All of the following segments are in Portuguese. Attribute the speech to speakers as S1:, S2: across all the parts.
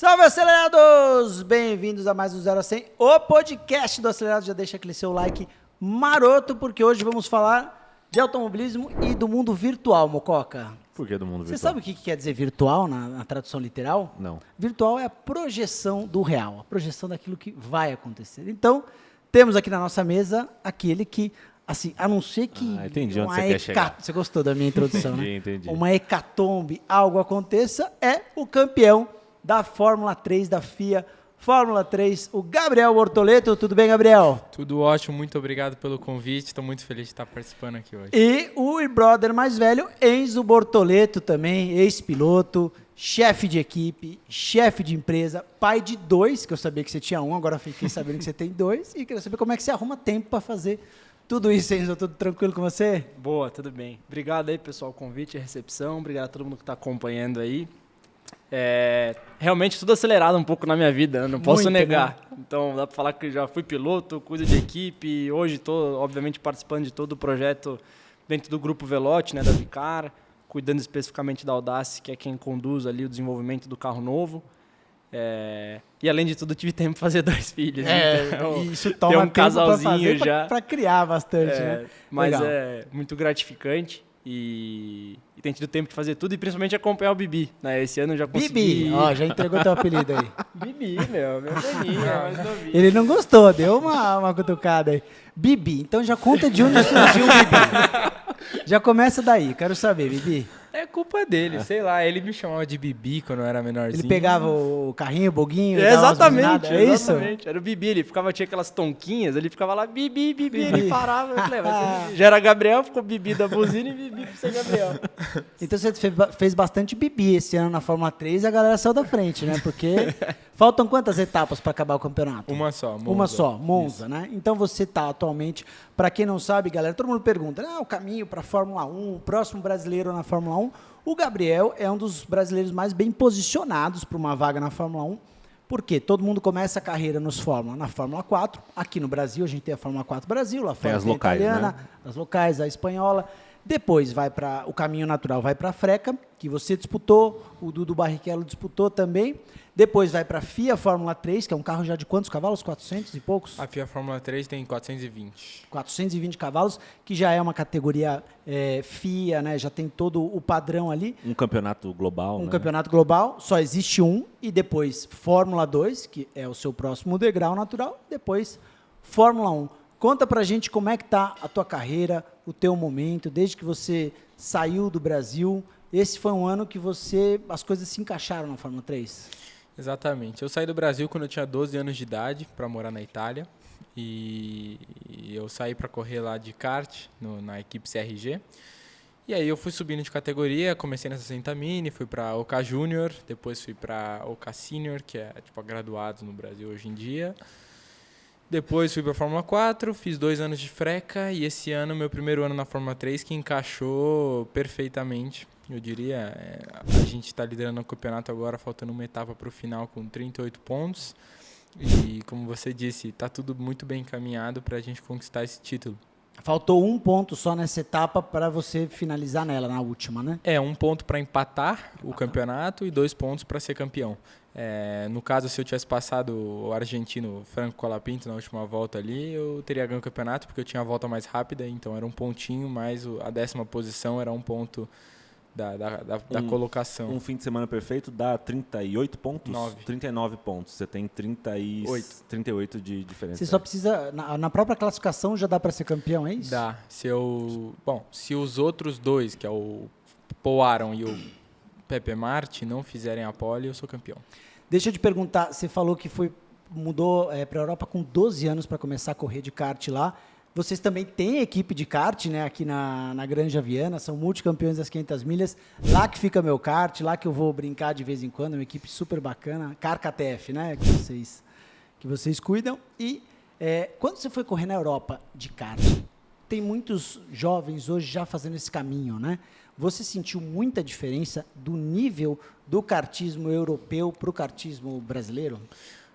S1: Salve, acelerados! Bem-vindos a mais um 0 a 100, o podcast do Acelerado. Já deixa aquele seu like maroto, porque hoje vamos falar de automobilismo e do mundo virtual, Mococa.
S2: Por que do mundo virtual?
S1: Você sabe o que quer dizer virtual na tradução literal?
S2: Não.
S1: Virtual é a projeção do real, a projeção daquilo que vai acontecer. Então, temos aqui na nossa mesa aquele que, assim, a não ser que...
S2: entendi onde você quer chegar.
S1: Você gostou da minha introdução, né?
S2: Entendi.
S1: Uma hecatombe, algo aconteça, é o campeão da Fórmula 3, da FIA Fórmula 3, o Gabriel Bortoleto. Tudo bem, Gabriel?
S3: Tudo ótimo, muito obrigado pelo convite, estou muito feliz de estar participando aqui hoje.
S1: E o brother mais velho, Enzo Bortoleto também, ex-piloto, chefe de equipe, chefe de empresa, pai de 2, que eu sabia que você tinha um, agora fiquei sabendo que você tem 2, e queria saber como é que você arruma tempo para fazer tudo isso, Enzo. Tudo tranquilo com você?
S4: Boa, tudo bem. Obrigado aí, pessoal, o convite e a recepção, obrigado a todo mundo que está acompanhando aí. Realmente tudo acelerado um pouco na minha vida, eu não posso negar. Né? Então dá para falar que já fui piloto, cuido de equipe, hoje estou obviamente participando de todo o projeto dentro do grupo Velote, né, da Vicar, cuidando especificamente da Audace, que é quem conduz ali o desenvolvimento do carro novo. E além de tudo tive tempo para fazer 2 filhos. Então,
S1: isso toma
S4: um casalzinho já
S1: para criar bastante, né?
S4: Mas
S1: legal.
S4: É muito gratificante. E tem tido tempo de fazer tudo e principalmente acompanhar o Bibi, né? Esse ano eu já consegui...
S1: Bibi, ó, já entregou teu apelido aí.
S4: Bibi, meu velhinho, mais novinho.
S1: Ele não gostou, deu uma cutucada aí. Bibi, então já conta de onde surgiu o Bibi. Já começa daí, quero saber, Bibi.
S3: É culpa dele, sei lá, ele me chamava de Bibi quando eu era menorzinho.
S1: Ele pegava o carrinho, o boguinho, dava umas
S4: Exatamente,
S1: buzinadas, é isso?
S4: exatamente. Era o Bibi, ele tinha aquelas tonquinhas, ele ficava lá, Bibi, ele parava, eu falei, já era Gabriel, ficou Bibi da buzina e Bibi pra ser Gabriel.
S1: Então você fez bastante Bibi esse ano na Fórmula 3 e a galera saiu da frente, né? Porque faltam quantas etapas para acabar o campeonato?
S3: Uma só, Monza.
S1: Uma só, Monza, né? Então você está atualmente, para quem não sabe, galera, todo mundo pergunta, o caminho para a Fórmula 1, o próximo brasileiro na Fórmula 1. O Gabriel é um dos brasileiros mais bem posicionados para uma vaga na Fórmula 1, porque todo mundo começa a carreira na Fórmula 4. Aqui no Brasil, a gente tem a Fórmula 4 Brasil, a Fórmula italiana, né? As locais, a espanhola. Depois vai para o caminho natural, vai para a Freca, que você disputou, o Dudu Barrichello disputou também. Depois vai para a FIA Fórmula 3, que é um carro já de quantos cavalos? 400 e poucos?
S3: A FIA Fórmula 3 tem 420.
S1: 420 cavalos, que já é uma categoria FIA, né? Já tem todo o padrão ali.
S2: Um campeonato global,
S1: Um campeonato global, só existe um. E depois Fórmula 2, que é o seu próximo degrau natural. Depois Fórmula 1. Conta pra gente como é que tá a tua carreira, o teu momento, desde que você saiu do Brasil. Esse foi um ano que as coisas se encaixaram na Fórmula 3.
S3: Exatamente. Eu saí do Brasil quando eu tinha 12 anos de idade para morar na Itália. E eu saí para correr lá de kart na equipe CRG. E aí eu fui subindo de categoria, comecei na 60 Mini, fui para OK Júnior, depois fui para OK Senior, que é tipo graduados no Brasil hoje em dia. Depois fui para a Fórmula 4, fiz 2 anos de freca e esse ano, meu primeiro ano na Fórmula 3, que encaixou perfeitamente. Eu diria, a gente está liderando o campeonato agora, faltando uma etapa para o final com 38 pontos. E como você disse, está tudo muito bem encaminhado para a gente conquistar esse título.
S1: Faltou um ponto só nessa etapa para você finalizar nela, na última, né?
S3: 1 ponto para empatar o campeonato e 2 pontos para ser campeão. No caso, se eu tivesse passado o argentino Franco Colapinto na última volta ali, eu teria ganho o campeonato, porque eu tinha a volta mais rápida, então era um pontinho, mais a 10ª posição era 1 ponto da colocação.
S2: Um fim de semana perfeito dá 38 pontos?
S3: 9.
S2: 39 pontos. Você tem 38 de diferença.
S1: Você só precisa, na própria classificação já dá para ser campeão, é isso?
S3: Dá. Se os outros 2, que é o Paul Aron e o Pepe Marti, não fizerem a pole, eu sou campeão.
S1: Deixa eu te perguntar, você falou que mudou para a Europa com 12 anos para começar a correr de kart lá. Vocês também têm equipe de kart, né, aqui na Granja Viana, são multicampeões das 500 milhas. Lá que fica meu kart, lá que eu vou brincar de vez em quando, uma equipe super bacana, KartF, né, que vocês cuidam. E quando você foi correr na Europa de kart, tem muitos jovens hoje já fazendo esse caminho, né? Você sentiu muita diferença do nível do kartismo europeu para o kartismo brasileiro?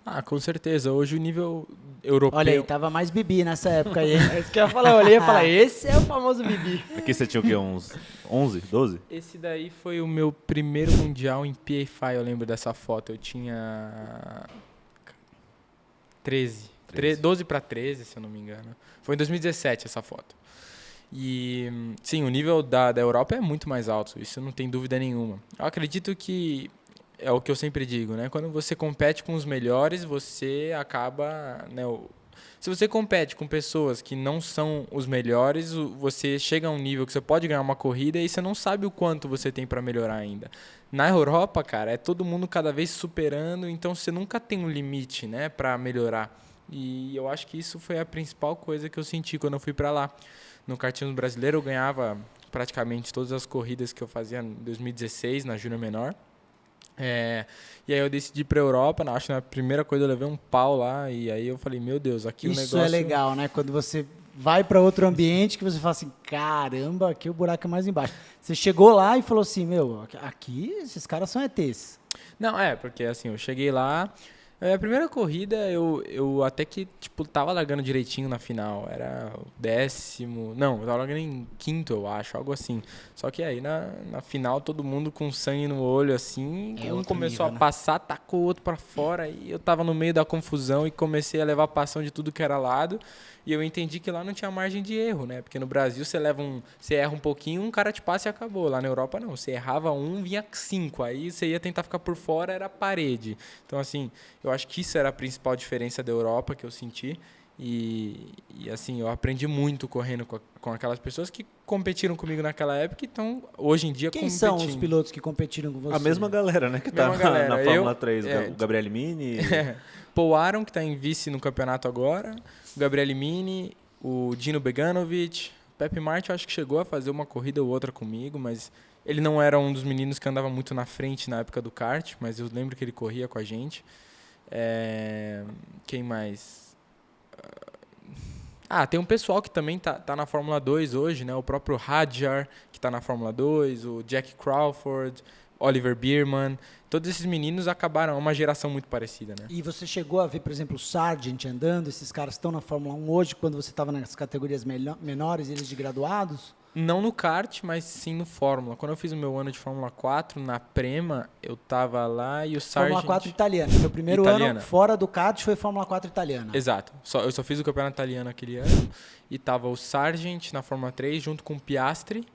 S3: Ah, com certeza. Hoje o nível europeu...
S1: Olha aí, tava mais Bibi nessa época aí, hein?
S4: É isso que eu ia falar, eu olhei e falei, esse é o famoso Bibi.
S2: Aqui você tinha o quê? Uns 11, 12?
S3: Esse daí foi o meu primeiro mundial em PFI, eu lembro dessa foto. Eu tinha 13. 12 para 13, se eu não me engano. Foi em 2017 essa foto. E, sim, o nível da Europa é muito mais alto, isso não tem dúvida nenhuma. Eu acredito que é o que eu sempre digo, né? Quando você compete com os melhores, você acaba... Né, se você compete com pessoas que não são os melhores, você chega a um nível que você pode ganhar uma corrida e você não sabe o quanto você tem para melhorar ainda. Na Europa, cara, é todo mundo cada vez superando, então você nunca tem um limite, né, para melhorar. E eu acho que isso foi a principal coisa que eu senti quando eu fui para lá. No kartismo brasileiro eu ganhava praticamente todas as corridas que eu fazia em 2016 na Júnior Menor. E aí eu decidi ir para a Europa, acho que na primeira coisa eu levei um pau lá e aí eu falei, meu Deus, aqui o negócio...
S1: Isso é legal, né? Quando você vai para outro ambiente que você fala assim, caramba, aqui o buraco é mais embaixo. Você chegou lá e falou assim, meu, aqui esses caras são ETs.
S3: Não, porque assim, eu cheguei lá... A primeira corrida, eu até que, tipo, tava largando direitinho na final. Era o 10º... Não, eu tava largando em 5º, eu acho, algo assim. Só que aí, na final, todo mundo com sangue no olho, assim. Um começou
S1: nível,
S3: a passar, tacou o outro pra fora. E eu tava no meio da confusão e comecei a levar passão de tudo que era lado. E eu entendi que lá não tinha margem de erro, né? Porque no Brasil, você erra um pouquinho, um cara te passa e acabou. Lá na Europa, não. Você errava vinha 5. Aí você ia tentar ficar por fora, era parede. Então, assim, eu acho que isso era a principal diferença da Europa que eu senti. E assim, eu aprendi muito correndo com aquelas pessoas que competiram comigo naquela época e estão, hoje em dia,
S1: Quem são os pilotos que competiram com você?
S2: A mesma galera, né? Que tá na Fórmula 3. O Gabriel Mini...
S3: Paul Aron, que está em vice no campeonato agora, o Gabriel Mini, o Dino Beganovic, o Pepe Martin, eu acho que chegou a fazer uma corrida ou outra comigo, mas ele não era um dos meninos que andava muito na frente na época do kart, mas eu lembro que ele corria com a gente. Quem mais? Tem um pessoal que também tá na Fórmula 2 hoje, né? O próprio Hadjar, que está na Fórmula 2, o Jack Crawford, Oliver Bierman. Todos esses meninos acabaram uma geração muito parecida, né?
S1: E você chegou a ver, por exemplo, o Sargent andando? Esses caras estão na Fórmula 1 hoje, quando você estava nas categorias menores, eles de graduados?
S3: Não no kart, mas sim no Fórmula. Quando eu fiz o meu ano de Fórmula 4, na Prema, eu tava lá e o Sargent...
S1: Fórmula 4 italiana. Seu primeiro ano fora do kart foi Fórmula 4 italiana.
S3: Exato. Eu só fiz o campeonato italiano aquele ano. E tava o Sargent na Fórmula 3, junto com o Piastri.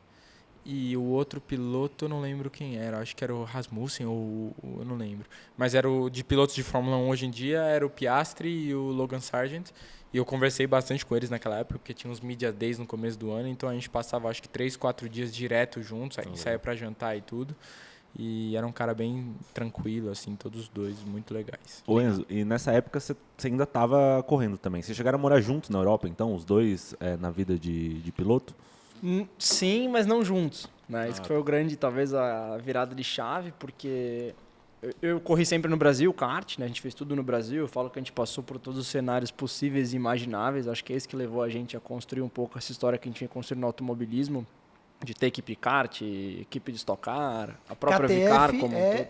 S3: E o outro piloto, eu não lembro quem era. Acho que era o Rasmussen, eu não lembro. Mas era o de pilotos de Fórmula 1 hoje em dia, era o Piastri e o Logan Sargent. E eu conversei bastante com eles naquela época, porque tinha uns Media Days no começo do ano. Então a gente passava, acho que 3, 4 dias direto juntos. Aí saía pra jantar e tudo. E era um cara bem tranquilo, assim, todos os dois, muito legais.
S2: Ô Enzo, e nessa época você ainda estava correndo também. Vocês chegaram a morar juntos na Europa, então, os dois na vida de piloto?
S4: Sim, mas não juntos, né? Isso que foi o grande, talvez, a virada de chave, porque eu corri sempre no Brasil, kart, né? A gente fez tudo no Brasil. Eu falo que a gente passou por todos os cenários possíveis e imagináveis. Acho que é isso que levou a gente a construir um pouco essa história que a gente tinha construído no automobilismo, de ter equipe kart, equipe de Stock Car, a própria
S1: KTF
S4: Vicar como um todo.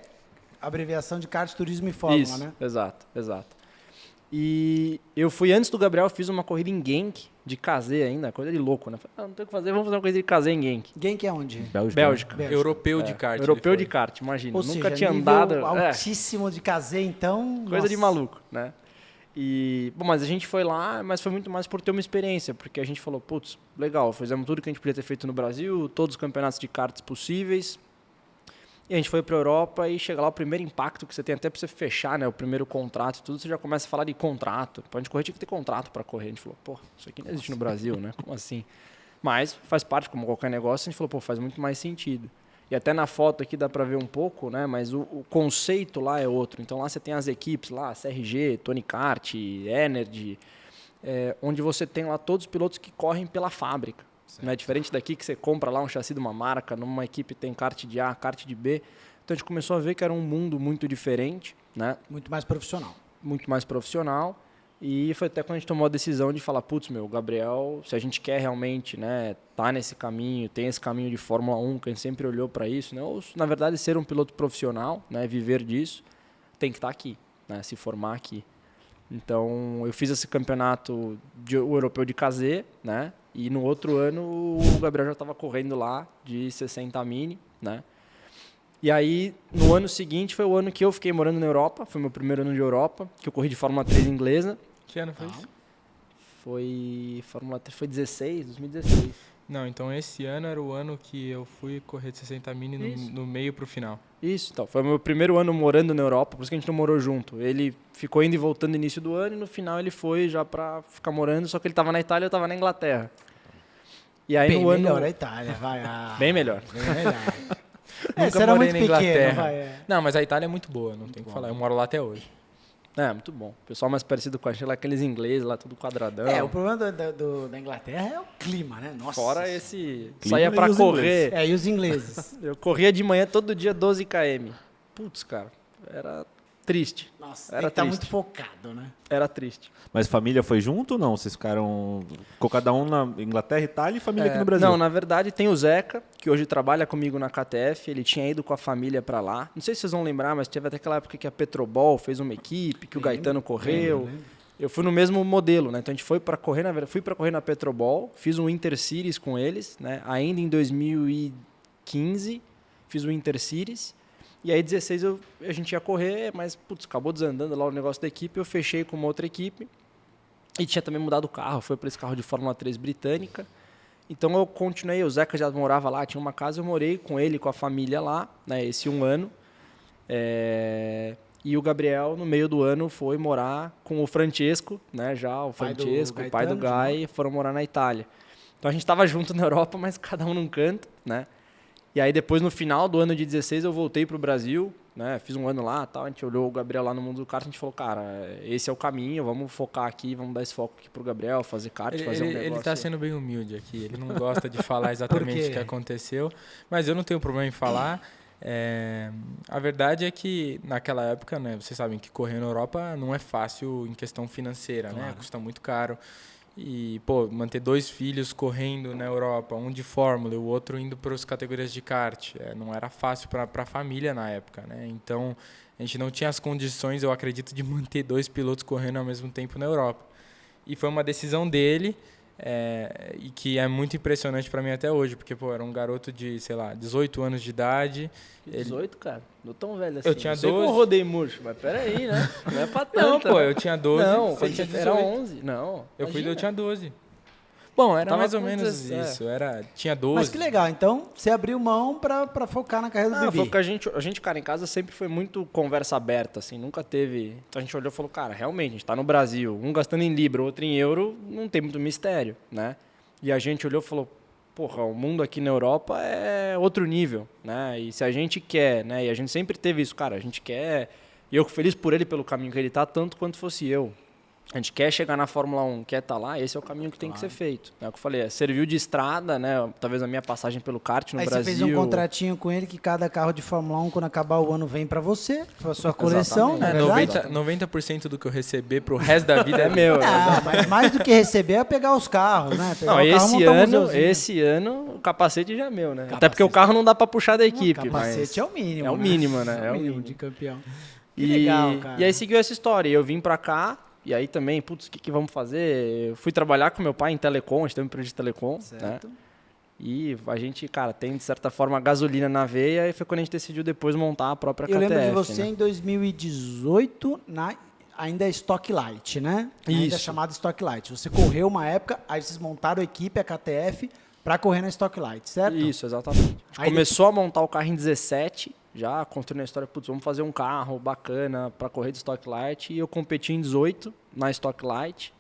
S1: Abreviação de kart, turismo e fórmula,
S4: Isso,
S1: né?
S4: Exato. E eu fui antes do Gabriel, fiz uma corrida em Genk, de Kazé ainda, coisa de louco, né? Falei, não tem o que fazer, vamos fazer uma corrida de Kazé em Genk.
S1: Genk é onde?
S4: Bélgica.
S3: Europeu de kart.
S4: Europeu de kart, imagina.
S1: Ou
S4: Nunca
S1: seja,
S4: tinha
S1: nível
S4: andado.
S1: altíssimo de Kazé, então...
S4: Coisa
S1: nossa.
S4: de maluco, né? Mas a gente foi lá, mas foi muito mais por ter uma experiência, porque a gente falou, putz, legal, fizemos tudo que a gente podia ter feito no Brasil, todos os campeonatos de karts possíveis. E a gente foi para a Europa e chega lá, o primeiro impacto que você tem até para você fechar, né, o primeiro contrato e tudo, você já começa a falar de contrato. Para a gente correr tinha que ter contrato para correr. A gente falou, pô, isso aqui não existe no Brasil, né? Como assim? Mas faz parte, como qualquer negócio, a gente falou, pô, faz muito mais sentido. E até na foto aqui dá para ver um pouco, né? Mas o conceito lá é outro. Então lá você tem as equipes, lá, CRG, Tony Kart, Energy, onde você tem lá todos os pilotos que correm pela fábrica. Não é diferente daqui que você compra lá um chassi de uma marca, numa equipe tem kart de A, kart de B. Então a gente começou a ver que era um mundo muito diferente, né?
S1: Muito mais profissional.
S4: Muito mais profissional. E foi até quando a gente tomou a decisão de falar, putz, meu, Gabriel, se a gente quer realmente, né, tá nesse caminho, tem esse caminho de Fórmula 1, que a gente sempre olhou para isso, né? Ou, na verdade, ser um piloto profissional, né, viver disso, tem que estar aqui. né, se formar aqui. Então, eu fiz esse campeonato o europeu de Kazê, né? E no outro ano o Gabriel já estava correndo lá de 60 mini, né? E aí, no ano seguinte, foi o ano que eu fiquei morando na Europa. Foi meu primeiro ano de Europa, que eu corri de Fórmula 3 inglesa.
S3: Que ano foi isso?
S4: Foi Fórmula 3, foi 2016.
S3: Não, então esse ano era o ano que eu fui correr de 60 mini no meio pro final.
S4: Isso, então. Foi o meu primeiro ano morando na Europa, por isso que a gente não morou junto. Ele ficou indo e voltando no início do ano e no final ele foi já pra ficar morando, só que ele estava na Itália e eu estava na Inglaterra. E aí
S1: Bem
S4: no ano...
S1: melhor a Itália, vai.
S4: Bem melhor.
S1: Bem melhor.
S3: Nunca
S1: Você era
S3: morei
S1: muito
S3: na
S1: pequeno,
S3: Inglaterra.
S1: vai.
S3: Não, mas a Itália é muito boa, não tem o que falar. Eu moro lá até hoje.
S4: É, muito bom. O pessoal mais parecido com a gente, lá, aqueles ingleses lá, tudo quadradão.
S1: O problema da Inglaterra é o clima, né? Nossa.
S4: Fora esse...
S2: Clima
S4: Saía
S2: e
S4: pra
S2: os
S4: correr.
S1: E os ingleses.
S4: Eu corria de manhã todo dia 12 km. Putz, cara, era triste.
S1: Nossa,
S4: Era
S1: tem que estar
S4: triste.
S1: muito focado, né?
S4: Era triste.
S2: Mas família foi junto ou não? Vocês ficaram... Ficou cada um na Inglaterra, Itália e família aqui no Brasil?
S4: Não, na verdade tem o Zeca, que hoje trabalha comigo na KTF. Ele tinha ido com a família pra lá. Não sei se vocês vão lembrar, mas teve até aquela época que a Petrobol fez uma equipe, que o Gaetano correu.
S1: lembro.
S4: Eu fui no mesmo modelo, né? Então a gente foi para correr, fui para correr na Petrobol, fiz um Intercities com eles, né? Ainda em 2015, fiz o Intercities. E aí 16 a gente ia correr, mas putz, acabou desandando lá o negócio da equipe, eu fechei com uma outra equipe. E tinha também mudado o carro, foi para esse carro de Fórmula 3 britânica. Então eu continuei, o Zeca já morava lá, tinha uma casa, eu morei com ele, com a família lá, né, esse um ano. E o Gabriel, no meio do ano, foi morar com o Francesco, né, já o
S1: Pai do
S4: Francesco, o pai do
S1: Gaetano,
S4: Guy, foram morar na Itália. Então a gente estava junto na Europa, mas cada um num canto, né. E aí depois, no final do ano de 16, eu voltei para o Brasil, né, fiz um ano lá, tal, a gente olhou o Gabriel lá no mundo do kart, a gente falou, cara, esse é o caminho, vamos focar aqui, vamos dar esse foco aqui pro Gabriel, fazer kart, fazer um negócio.
S3: Ele tá sendo bem humilde aqui, ele não gosta de falar exatamente o que aconteceu, mas eu não tenho problema em falar. A verdade é que naquela época, né, vocês sabem que correr na Europa não é fácil em questão financeira,
S1: Claro.
S3: né, custa muito caro. E, pô, manter 2 filhos correndo na Europa, um de Fórmula e o outro indo para as categorias de kart, não era fácil para a família na época, né? Então, a gente não tinha as condições, eu acredito, de manter 2 pilotos correndo ao mesmo tempo na Europa. E foi uma decisão dele, e que é muito impressionante para mim até hoje, porque, pô, era um garoto de, sei lá, 18 anos de idade.
S4: 18, cara? Não tão velho assim.
S3: Eu tinha
S4: Não sei
S3: 12.
S4: como eu rodei murcho, mas peraí, né? Não é pra
S3: Não,
S4: tanto.
S3: pô, eu tinha 12,
S4: Não,
S3: você tinha
S4: quando era
S3: 18.
S4: 11. Não,
S3: Eu fui,
S4: imagina.
S3: eu tinha 12. Bom, era
S4: Tava
S3: mais ou
S4: com
S3: menos
S4: 17.
S3: isso, tinha 12.
S1: Mas que legal, então você abriu mão pra focar na carreira do
S4: Foi
S1: bebê.
S4: que a gente, cara, em casa sempre foi muito conversa aberta, assim, nunca teve... Então a gente olhou e falou, cara, realmente, a gente tá no Brasil, um gastando em libra, outro em euro, não tem muito mistério, né? E a gente olhou e falou, porra, o mundo aqui na Europa é outro nível, né? E se a gente quer, né? E a gente sempre teve isso, cara, a gente quer... E eu feliz por ele, pelo caminho que ele tá, tanto quanto fosse eu. A gente quer chegar na Fórmula 1, quer estar lá, esse é o caminho que tem que ser feito. É o que eu falei, serviu de estrada, né? Talvez a minha passagem pelo kart no
S1: Aí
S4: Brasil...
S1: você fez um contratinho com ele que cada carro de Fórmula 1, quando acabar o ano, vem pra você, pra sua coleção, não é verdade?
S3: 90% do que eu receber pro resto da vida
S4: É meu.
S1: Não, mas mais do que receber é pegar os carros, né? Pegar
S4: Não,
S1: o carro, montar um museuzinho.
S4: esse ano o capacete já é meu, né? Até porque o carro não dá pra puxar da equipe,
S1: Capacete
S4: mas...
S1: é o mínimo,
S4: é o
S1: né?
S4: mínimo, né?
S1: É
S4: É
S1: o
S4: o
S1: mínimo
S4: mínimo.
S1: de campeão. Que legal, cara.
S4: E aí seguiu essa história. Eu vim pra cá, e aí também, putz, o que vamos fazer? Eu fui trabalhar com meu pai em telecom, a gente tem uma empresa de telecom,
S1: Certo.
S4: né? E a gente, cara, tem de certa forma gasolina na veia, e foi quando a gente decidiu depois montar a própria
S1: Eu
S4: KTF.
S1: lembro de você
S4: né?
S1: em 2018, ainda Stock Light, né? Ainda
S4: Isso.
S1: chamada Stock Light. Você correu uma época, aí vocês montaram a equipe, a KTF, pra correr na Stock Light, certo?
S4: Isso, exatamente. A gente
S1: Aí
S4: começou a montar o carro em 17, já construindo a história, putz, vamos fazer um carro bacana para correr de Stock Light, e eu competi em 18 na Stock Light.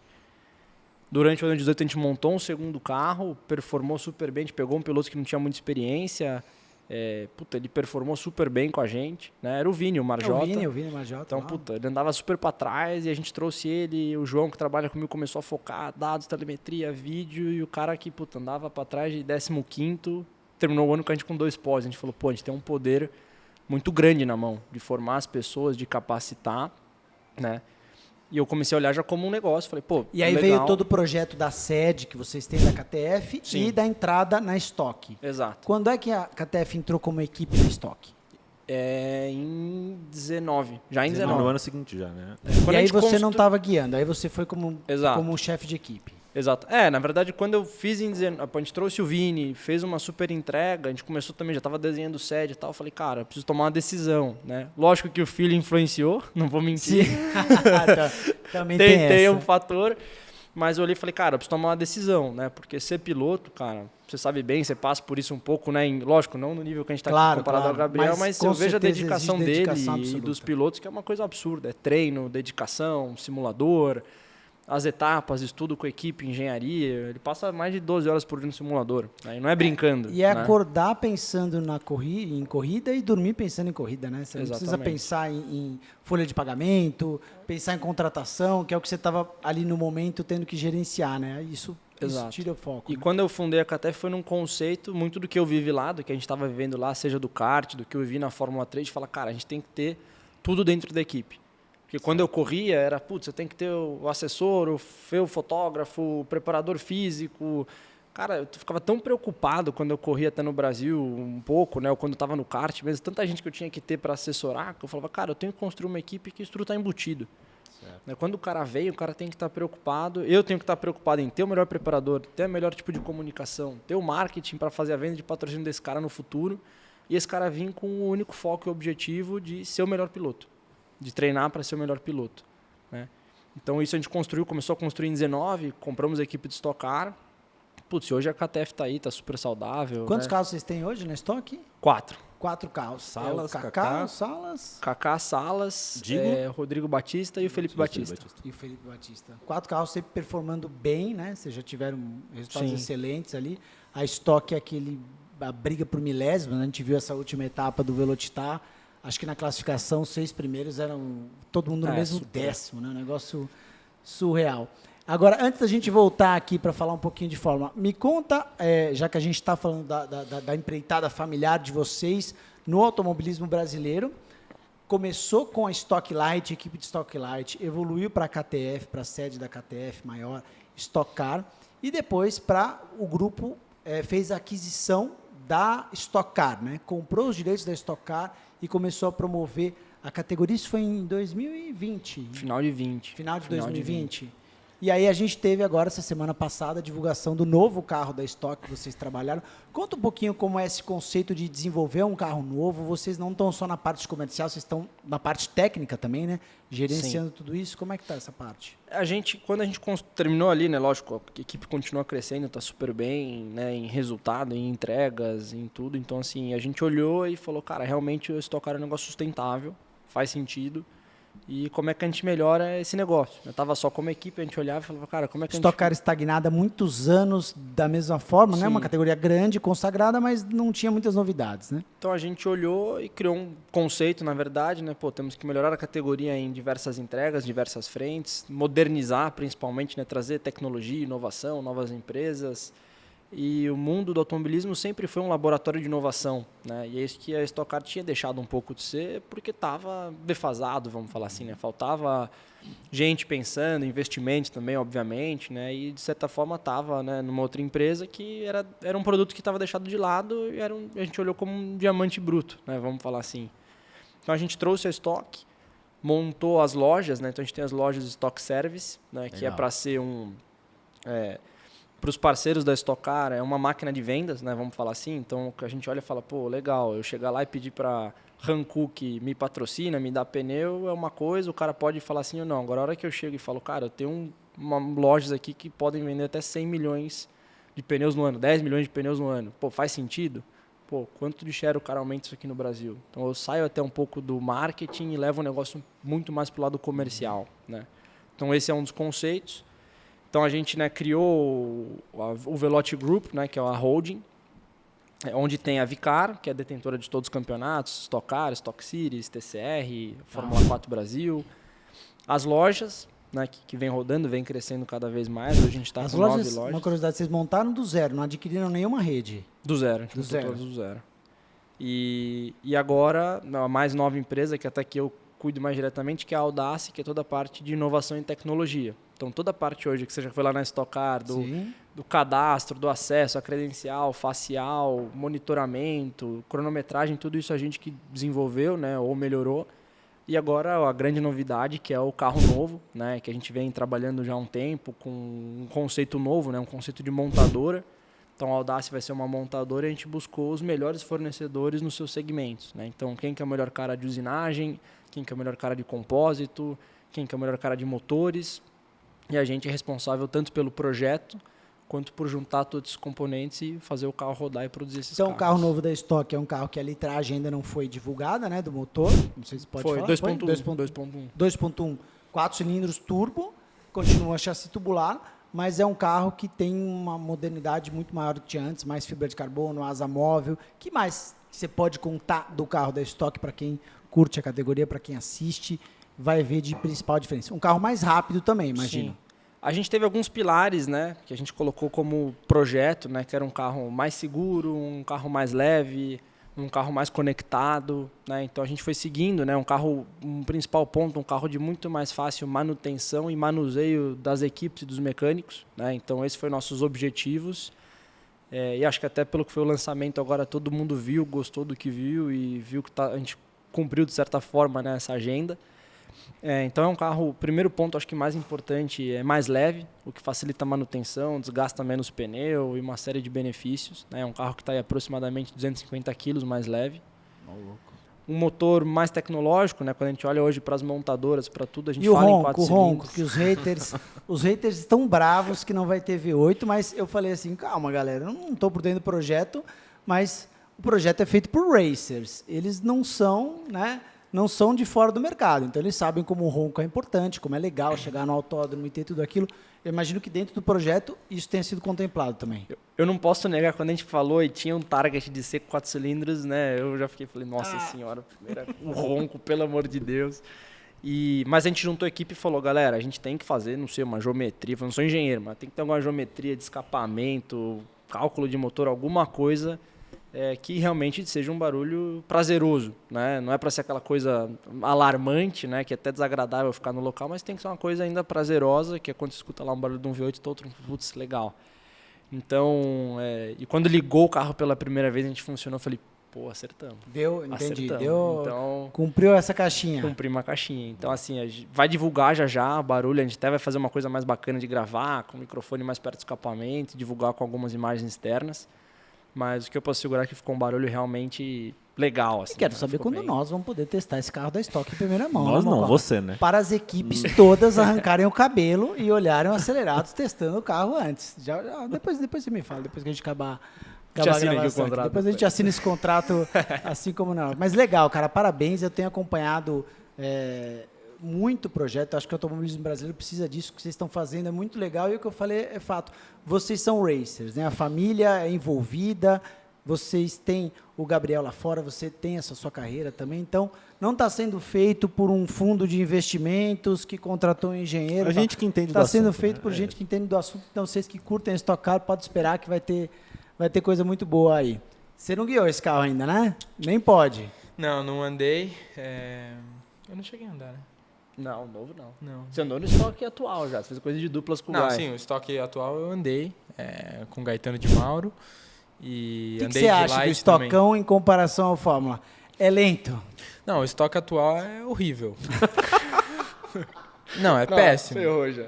S4: Durante o ano de 18 a gente montou um segundo carro, performou super bem, a gente pegou um piloto que não tinha muita experiência, ele performou super bem com a gente, né? Era o Vini, o Marjota.
S1: O Vini Marjota.
S4: Então,
S1: lá.
S4: puta, ele andava super para trás e a gente trouxe ele, o João que trabalha comigo começou a focar, dados, telemetria, vídeo, e o cara que, puta, andava para trás de 15º, terminou o ano com a gente com 2 pódios. A gente falou, pô, a gente tem um poder muito grande na mão de formar as pessoas, de capacitar, né? E eu comecei a olhar já como um negócio, falei, pô,
S1: E aí
S4: legal.
S1: veio todo o projeto da sede que vocês têm da KTF
S4: Sim.
S1: e da entrada na Stock.
S4: Exato.
S1: Quando é que a KTF entrou como equipe na Stock?
S4: Em 19. Já em
S2: No
S4: 19.
S2: ano seguinte já, né?
S4: Quando
S1: E
S4: a
S1: aí
S4: gente
S1: você não
S4: constru-
S1: estava guiando, aí você foi como
S4: Exato.
S1: um chefe de equipe.
S4: Exato. Na verdade, quando eu fiz em 19, a gente trouxe o Vini, fez uma super entrega, a gente começou também, já estava desenhando sede e tal, eu falei, cara, eu preciso tomar uma decisão, né? Lógico que o filho influenciou, não vou mentir.
S1: Também tem
S4: Tem
S1: essa.
S4: um fator, mas eu olhei e falei, cara, eu preciso tomar uma decisão, né? Porque ser piloto, cara, você sabe bem, você passa por isso um pouco, né? Lógico, não no nível que a gente está
S1: Claro,
S4: comparado
S1: claro.
S4: ao Gabriel,
S1: Mas
S4: mas
S1: com
S4: eu vejo a
S1: certeza
S4: dedicação
S1: exige
S4: dele
S1: dedicação
S4: e
S1: absoluta.
S4: dos pilotos, que é uma coisa absurda. É treino, dedicação, simulador, as etapas, estudo com a equipe, engenharia. Ele passa mais de 12 horas por dia no simulador, né? E não é brincando.
S1: E é
S4: né?
S1: acordar pensando em corrida e dormir pensando em corrida, né? Você não precisa
S4: Exatamente.
S1: pensar em folha de pagamento, pensar em contratação, que é o que você estava ali no momento tendo que gerenciar, né? Isso
S4: Exato.
S1: tira o foco.
S4: E
S1: né?
S4: quando eu fundei a KTF foi num conceito, muito do que eu vivi lá, do que a gente estava vivendo lá, seja do kart, do que eu vivi na Fórmula 3, de falar, cara, a gente tem que ter tudo dentro da equipe. Porque quando eu corria, era, putz, você tem que ter o assessor, o fotógrafo, o preparador físico. Cara, eu ficava tão preocupado quando eu corria até no Brasil um pouco, né? Ou quando eu estava no kart mesmo, tanta gente que eu tinha que ter para assessorar, que eu falava, cara, eu tenho que construir uma equipe que isso tudo está embutido. Né? Quando o cara vem, o cara tem que estar preocupado. Eu tenho que estar preocupado em ter o melhor preparador, ter o melhor tipo de comunicação, ter o marketing para fazer a venda de patrocínio desse cara no futuro. E esse cara vir com o único foco e objetivo de ser o melhor piloto, de treinar para ser o melhor piloto. Né? Então isso a gente construiu, começou a construir em 19, compramos a equipe de Stock Car. Putz, hoje a KTF está aí, está super saudável.
S1: Quantos
S4: né?
S1: carros vocês têm hoje na estoque?
S4: 4.
S1: 4 carros.
S2: Salas,
S1: É o
S2: Kaká,
S1: Salas
S4: Kaká, Salas,
S2: Digo.
S4: Rodrigo Batista e o Felipe Batista.
S1: e o Felipe Batista. 4 carros sempre performando bem, né? Vocês já tiveram resultados
S4: Sim.
S1: excelentes ali. A estoque é a briga por milésimo, né? A gente viu essa última etapa do Velocitar. Acho que na classificação, os 6 primeiros eram todo mundo no mesmo
S4: super.
S1: décimo, né? Um negócio surreal. Agora, antes da gente voltar aqui para falar um pouquinho de Fórmula, me conta, já que a gente está falando da empreitada familiar de vocês no automobilismo brasileiro, começou com a Stock Light, a equipe de Stock Light, evoluiu para a KTF, para a sede da KTF maior, Stock Car, e depois para o grupo fez a aquisição da Stock Car, né? Comprou os direitos da Stock Car e começou a promover a categoria. Isso foi em 2020.
S4: Final de 20.
S1: Final de
S4: Final de
S1: 2020. E aí a gente teve agora, essa semana passada, a divulgação do novo carro da Stock que vocês trabalharam. Conta um pouquinho como é esse conceito de desenvolver um carro novo. Vocês não estão só na parte comercial, vocês estão na parte técnica também, né? Gerenciando tudo isso. Como é que está essa parte?
S4: Quando a gente terminou ali, né? Lógico, a equipe continua crescendo, está super bem, né? Em resultado, em entregas, em tudo. Então, assim, a gente olhou e falou, cara, realmente o Stock Car é um negócio sustentável, faz sentido. E como é que a gente melhora esse negócio? Eu estava só como equipe, a gente olhava e falava, cara, como é que
S1: Stock
S4: a
S1: Car
S4: gente...
S1: estagnada há muitos anos da mesma forma, né?
S4: Sim.
S1: Uma categoria grande, consagrada, mas não tinha muitas novidades, né?
S4: Então a gente olhou e criou um conceito, na verdade, né? Pô, temos que melhorar a categoria em diversas entregas, diversas frentes, modernizar principalmente, né? Trazer tecnologia, inovação, novas empresas. E o mundo do automobilismo sempre foi um laboratório de inovação, né? E é isso que a Stock Car tinha deixado um pouco de ser, porque estava defasado, vamos falar assim, né? Faltava gente pensando, investimento também, obviamente, né? E de certa forma estava, né, numa outra empresa que era um produto que estava deixado de lado e a gente olhou como um diamante bruto, né? Vamos falar assim. Então a gente trouxe a Stock, montou as lojas, né? Então a gente tem as lojas de Stock Service, né? Que é para ser para os parceiros da Stock Car, é uma máquina de vendas, né, vamos falar assim. Então, a gente olha e fala, pô, legal, eu chegar lá e pedir para Hankook me patrocina, me dá pneu, é uma coisa, o cara pode falar assim ou não. Agora, a hora que eu chego e falo, cara, eu tenho lojas aqui que podem vender até 100 milhões de pneus no ano, 10 milhões de pneus no ano. Pô, faz sentido? Pô, quanto de share o cara aumenta isso aqui no Brasil? Então, eu saio até um pouco do marketing e levo o negócio muito mais para o lado comercial, né? Então, esse é um dos conceitos. Então a gente, né, criou o Veloci Group, né, que é a holding, onde tem a Vicar, que é detentora de todos os campeonatos, Stock Car, Stock Series, TCR, Fórmula 4 Brasil. As lojas, né, que vem rodando, vem crescendo cada vez mais. Hoje a gente está com 9 lojas.
S1: Uma curiosidade, vocês montaram do zero, não adquiriram nenhuma rede?
S4: Do zero, a gente montou todas do zero. E agora, a mais nova empresa, que até que eu cuido mais diretamente, que é a Audace, que é toda a parte de inovação e tecnologia. Então, toda a parte hoje que você já foi lá na Stock Car,
S1: Sim.
S4: do cadastro, do acesso, a credencial, facial, monitoramento, cronometragem, tudo isso a gente que desenvolveu, né, ou melhorou. E agora a grande novidade, que é o carro novo, né, que a gente vem trabalhando já há um tempo com um conceito novo, né, um conceito de montadora. Então a Audace vai ser uma montadora e a gente buscou os melhores fornecedores nos seus segmentos, né? Então quem que é o melhor cara de usinagem, quem que é o melhor cara de compósito, quem que é o melhor cara de motores. E a gente é responsável tanto pelo projeto quanto por juntar todos os componentes e fazer o carro rodar e produzir esses
S1: Então,
S4: carros.
S1: o carro novo da Stock é um carro que a litragem ainda não foi divulgada, né, do motor. Não sei se pode
S4: Foi
S1: falar.
S4: 2.1.
S1: 2.1, 4 cilindros turbo, continua chassi tubular, mas é um carro que tem uma modernidade muito maior do que tinha antes, mais fibra de carbono, asa móvel. O que mais você pode contar do carro da Stock para quem curte a categoria, para quem assiste, vai ver de principal diferença? Um carro mais rápido também, imagino.
S4: Sim. A gente teve alguns pilares, né, que a gente colocou como projeto, né, que era um carro mais seguro, um carro mais leve, um carro mais conectado, né? Então a gente foi seguindo, né, um principal ponto, um carro de muito mais fácil manutenção e manuseio das equipes e dos mecânicos, né? Então esses foram nossos objetivos. E acho que até pelo que foi o lançamento agora todo mundo viu, gostou do que viu e viu que a gente cumpriu de certa forma, né, essa agenda. Então é um carro, o primeiro ponto acho que mais importante é mais leve, o que facilita a manutenção, desgasta menos pneu e uma série de benefícios, né? É um carro que está aproximadamente 250 quilos mais leve. Um motor mais tecnológico, né? Quando a gente olha hoje para as montadoras, para tudo, a gente
S1: E o
S4: fala em
S1: ronco,
S4: 4
S1: o ronco,
S4: cilindros.
S1: que os haters estão bravos que não vai ter V8, mas eu falei assim, calma galera, eu não estou por dentro do projeto, mas o projeto é feito por racers, eles não são, né, não são de fora do mercado, então eles sabem como o ronco é importante, como é legal chegar no autódromo e ter tudo aquilo. Eu imagino que dentro do projeto isso tenha sido contemplado também.
S4: Eu não posso negar, quando a gente falou e tinha um target de ser 4 cilindros, né? Eu já falei, nossa senhora, o ronco, pelo amor de Deus. Mas a gente juntou a equipe e falou, galera, a gente tem que fazer, não sei, uma geometria, eu não sou engenheiro, mas tem que ter alguma geometria de escapamento, cálculo de motor, alguma coisa que realmente seja um barulho prazeroso, né? Não é para ser aquela coisa alarmante, né? Que é até desagradável ficar no local, mas tem que ser uma coisa ainda prazerosa, que é quando você escuta lá um barulho de um V8 e outro, putz, legal. Então, e quando ligou o carro pela primeira vez, a gente funcionou, eu falei, pô, acertamos.
S1: Entendi.
S4: Acertamos. Então,
S1: Cumpriu essa caixinha.
S4: cumpri uma caixinha. Então, assim, a gente vai divulgar já barulho, a gente até vai fazer uma coisa mais bacana de gravar, com o microfone mais perto do escapamento, divulgar com algumas imagens externas. Mas o que eu posso segurar é que ficou um barulho realmente legal. Assim,
S1: Quero
S4: né?
S1: saber
S4: Ficou
S1: quando
S4: bem.
S1: nós vamos poder testar esse carro da Stock em primeira mão.
S2: Nós
S1: né,
S2: não,
S1: Mocó?
S2: você, né?
S1: Para as equipes todas arrancarem o cabelo e olharem o acelerados testando o carro antes. Depois você me fala, depois que a gente acabar a
S4: assina aqui o
S1: gravação.
S4: contrato,
S1: Depois a gente assina esse contrato assim como não. Mas legal, cara, parabéns. Eu tenho acompanhado muito projeto. Acho que o automobilismo brasileiro precisa disso. O que vocês estão fazendo é muito legal. E o que eu falei é fato. Vocês são racers, né? A família é envolvida. Vocês têm o Gabriel lá fora, você tem essa sua carreira também. Então, não está sendo feito por um fundo de investimentos que contratou um engenheiro.
S2: A gente que entende do
S1: Está sendo
S2: assunto,
S1: feito
S2: né?
S1: por gente que entende do assunto. Então, vocês que curtem a Stock Car, pode esperar que vai ter coisa muito boa aí. Você não guiou esse carro ainda, né? Nem pode.
S3: Não andei. Eu não cheguei a andar, né?
S4: Não, novo não.
S3: Não.
S4: Você andou no estoque atual já, você fez coisa de duplas com o
S3: Não,
S4: Guy.
S3: sim, o estoque atual eu andei com o Gaetano de Mauro. E
S1: O que
S3: andei
S1: você
S3: de
S1: acha do
S3: light
S1: estocão
S3: também.
S1: em comparação ao Fórmula? É lento?
S3: Não, o estoque atual é horrível. Não, é péssimo.
S4: Ferrou já.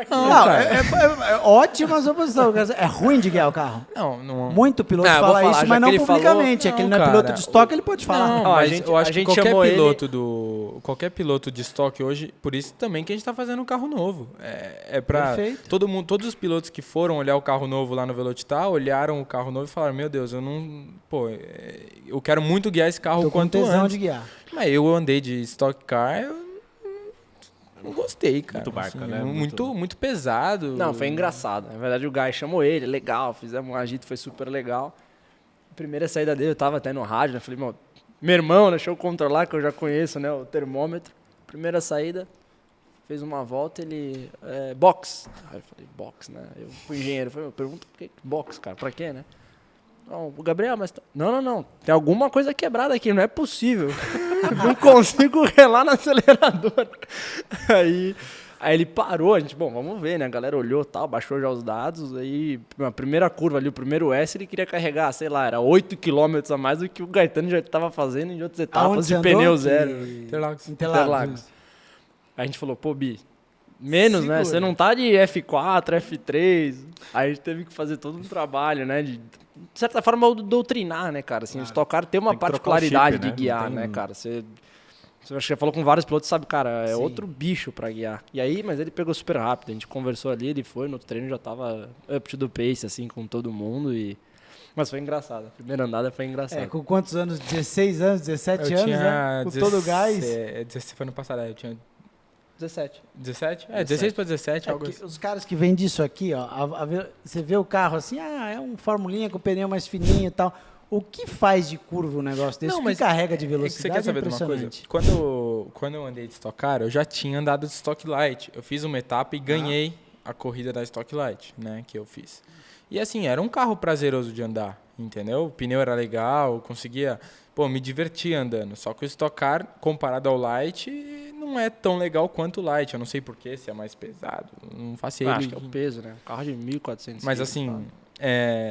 S1: Não, é ótima a sua posição. É ruim de guiar o carro.
S3: Não.
S1: Muito piloto
S4: Não, eu vou
S1: fala
S4: falar,
S1: isso,
S4: já
S1: mas
S4: que
S1: não
S4: ele falou-
S1: publicamente. É que ele não é
S3: Não,
S1: piloto
S3: cara,
S1: de estoque, ele pode falar.
S3: Não,
S4: Não,
S3: mas
S4: a
S3: eu acho que
S4: gente
S3: qualquer
S4: chamou ele-
S3: qualquer piloto de estoque hoje, por isso também que a gente está fazendo um carro novo. É para
S1: Perfeito.
S3: todos os pilotos que foram olhar o carro novo lá no Velocitar, olharam o carro novo e falaram: "Meu Deus, eu quero muito guiar esse carro
S1: Tô com
S3: quanto
S1: tesão
S3: antes".
S1: de guiar.
S3: Mas eu andei de stock car, eu não gostei, cara.
S2: Muito barca, né?
S3: Muito pesado.
S4: Não, foi engraçado. Na verdade, o Guy chamou ele, legal, fizemos um agito, foi super legal. Primeira saída dele, eu tava até no rádio, né? Falei, meu irmão, deixa eu controlar, que eu já conheço, né, o termômetro. Primeira saída, fez uma volta, ele... box. Aí eu falei, box, né? Eu fui engenheiro, falei, pergunta por que box, cara? Pra quê, né? Não, o Gabriel, mas... Não. Tem alguma coisa quebrada aqui, não é possível. não consigo relar no acelerador. Aí ele parou, a gente, bom, vamos ver, né? A galera olhou, tal, baixou já os dados, aí na primeira curva ali, o primeiro S, ele queria carregar, sei lá, era 8 km a mais do que o Gaetano já estava fazendo em outras etapas
S1: Aonde
S4: de
S1: você
S4: pneu
S1: andou?
S4: zero.
S1: Interlagos.
S4: Aí a gente falou, pô, Bi, menos, né?
S1: Segura.
S4: Você não tá de F4, F3. Aí a gente teve que fazer todo um trabalho, né? De certa forma, doutrinar, né, cara? Assim, o Stock Car tem uma
S2: Tem que trocar o
S4: particularidade
S2: chip, né?
S4: de guiar,
S2: Não tem-
S4: né, cara? Você acho que já falou com vários pilotos, sabe, cara, é
S1: Sim.
S4: outro bicho pra guiar. E aí, mas ele pegou super rápido, a gente conversou ali, ele foi, no treino já tava up to the pace, assim, com todo mundo e... Mas foi engraçado, a primeira andada foi engraçada.
S1: Com quantos anos? 16 anos, 17
S3: Eu
S1: anos,
S3: tinha
S1: né? Com todo o gás.
S3: 16, foi ano passado, eu tinha
S4: 17.
S3: 17? 16 para 17, algo assim.
S1: Os caras que vendem isso aqui, ó, você vê o carro assim, é um formulinha com pneu mais fininho e tal. O que faz de curva um negócio desse?
S3: Não,
S1: O
S3: mas
S1: que carrega de
S3: É que você
S1: velocidade
S3: quer saber de uma coisa?
S1: impressionante.
S3: Quando eu andei de Stock Car, eu já tinha andado de Stock Light. Eu fiz uma etapa e ganhei a corrida da Stock Light, né, que eu fiz. E assim, era um carro prazeroso de andar, entendeu? O pneu era legal, eu conseguia, me divertir andando. Só que o Stock Car, comparado ao Light, não é tão legal quanto o Light. Eu não sei porquê, se é mais pesado. Não faço ele.
S4: Acho que é o peso, né? Um carro de 1.400
S3: Mas
S4: quilos,
S3: assim,
S4: fala.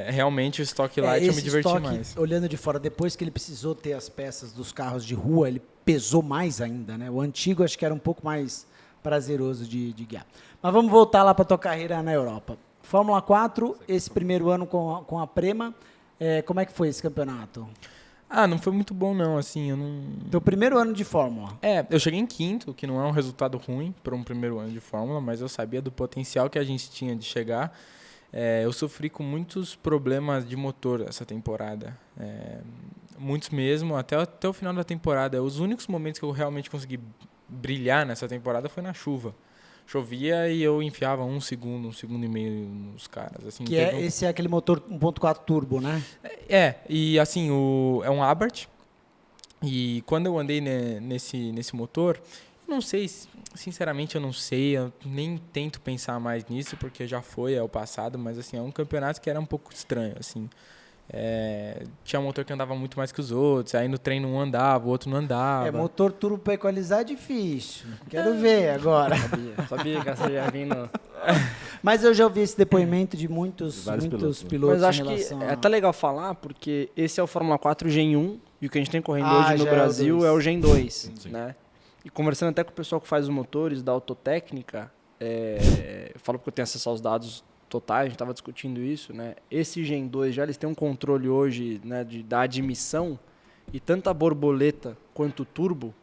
S3: realmente o Stock Light eu me
S1: esse
S3: diverti
S1: estoque,
S3: mais.
S1: olhando de fora, depois que ele precisou ter as peças dos carros de rua, ele pesou mais ainda, né? O antigo acho que era um pouco mais prazeroso de guiar. Mas vamos voltar lá para tua carreira na Europa. Fórmula 4, esse primeiro ano com a Prema, como é que foi esse campeonato?
S3: Ah, não foi muito bom não, assim, eu não...
S1: Teu primeiro ano de Fórmula.
S3: Eu cheguei em quinto, que não é um resultado ruim para um primeiro ano de Fórmula, mas eu sabia do potencial que a gente tinha de chegar. Eu sofri com muitos problemas de motor essa temporada. Muitos mesmo, até o final da temporada. Os únicos momentos que eu realmente consegui brilhar nessa temporada foi na chuva. Chovia e eu enfiava um segundo e meio nos caras. Assim,
S1: Esse é aquele motor 1.4 turbo, né?
S3: E assim, é um Abarth. E quando eu andei nesse motor, não sei, sinceramente eu não sei, eu nem tento pensar mais nisso, porque já é o passado, mas assim, é um campeonato que era um pouco estranho, assim. Tinha um motor que andava muito mais que os outros, aí no treino um andava, o outro não andava.
S1: Motor turbo para equalizar é difícil. Quero ver agora.
S4: Sabia que essa ia vir no...
S1: Mas eu já ouvi esse depoimento de muitos
S2: vários
S1: pilotos
S4: Mas acho
S1: em
S4: que
S1: relação
S4: é até legal falar, porque esse é o Fórmula 4 Gen 1, e o que a gente tem correndo hoje no
S1: já é o
S4: Brasil
S1: 2.
S4: é o Gen 2,
S2: Sim.
S4: né? E conversando até com o pessoal que faz os motores da Autotécnica, eu falo porque eu tenho acesso aos dados totais, a gente estava discutindo isso, né? Esse Gen 2 já eles têm um controle hoje, né, da admissão, e tanto a borboleta quanto o turbo,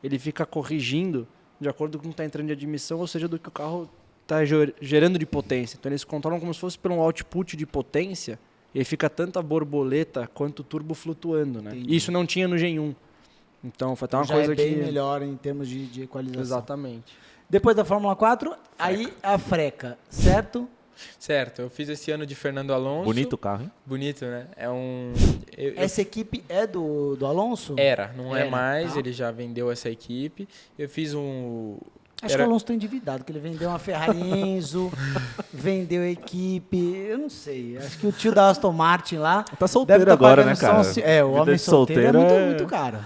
S4: ele fica corrigindo de acordo com o que está entrando de admissão, ou seja, do que o carro está gerando de potência. Então eles controlam como se fosse por um output de potência, e aí fica tanto a borboleta quanto o turbo flutuando, né?
S1: Entendi.
S4: E isso não tinha no Gen 1. Então foi até uma
S1: já
S4: coisa
S1: é bem
S4: que...
S1: melhor em termos de equalização.
S4: Exatamente.
S1: Depois da Fórmula 4, aí a Freca, certo?
S3: Certo, eu fiz esse ano de Fernando Alonso.
S2: Bonito o carro, hein?
S3: Bonito, né?
S1: Essa equipe é do Alonso?
S3: Não é
S1: Era,
S3: mais,
S1: tá.
S3: ele já vendeu essa equipe. Eu fiz
S1: Acho que o Alonso está endividado, que ele vendeu uma Ferrari Enzo, vendeu a equipe, eu não sei. Acho que o tio da Aston Martin lá...
S2: Tá solteiro
S1: deve tá
S2: agora,
S1: pagando
S2: né,
S1: só
S2: cara?
S1: o
S2: Vida
S1: homem
S2: de
S1: solteiro é
S2: solteiro
S1: muito caro.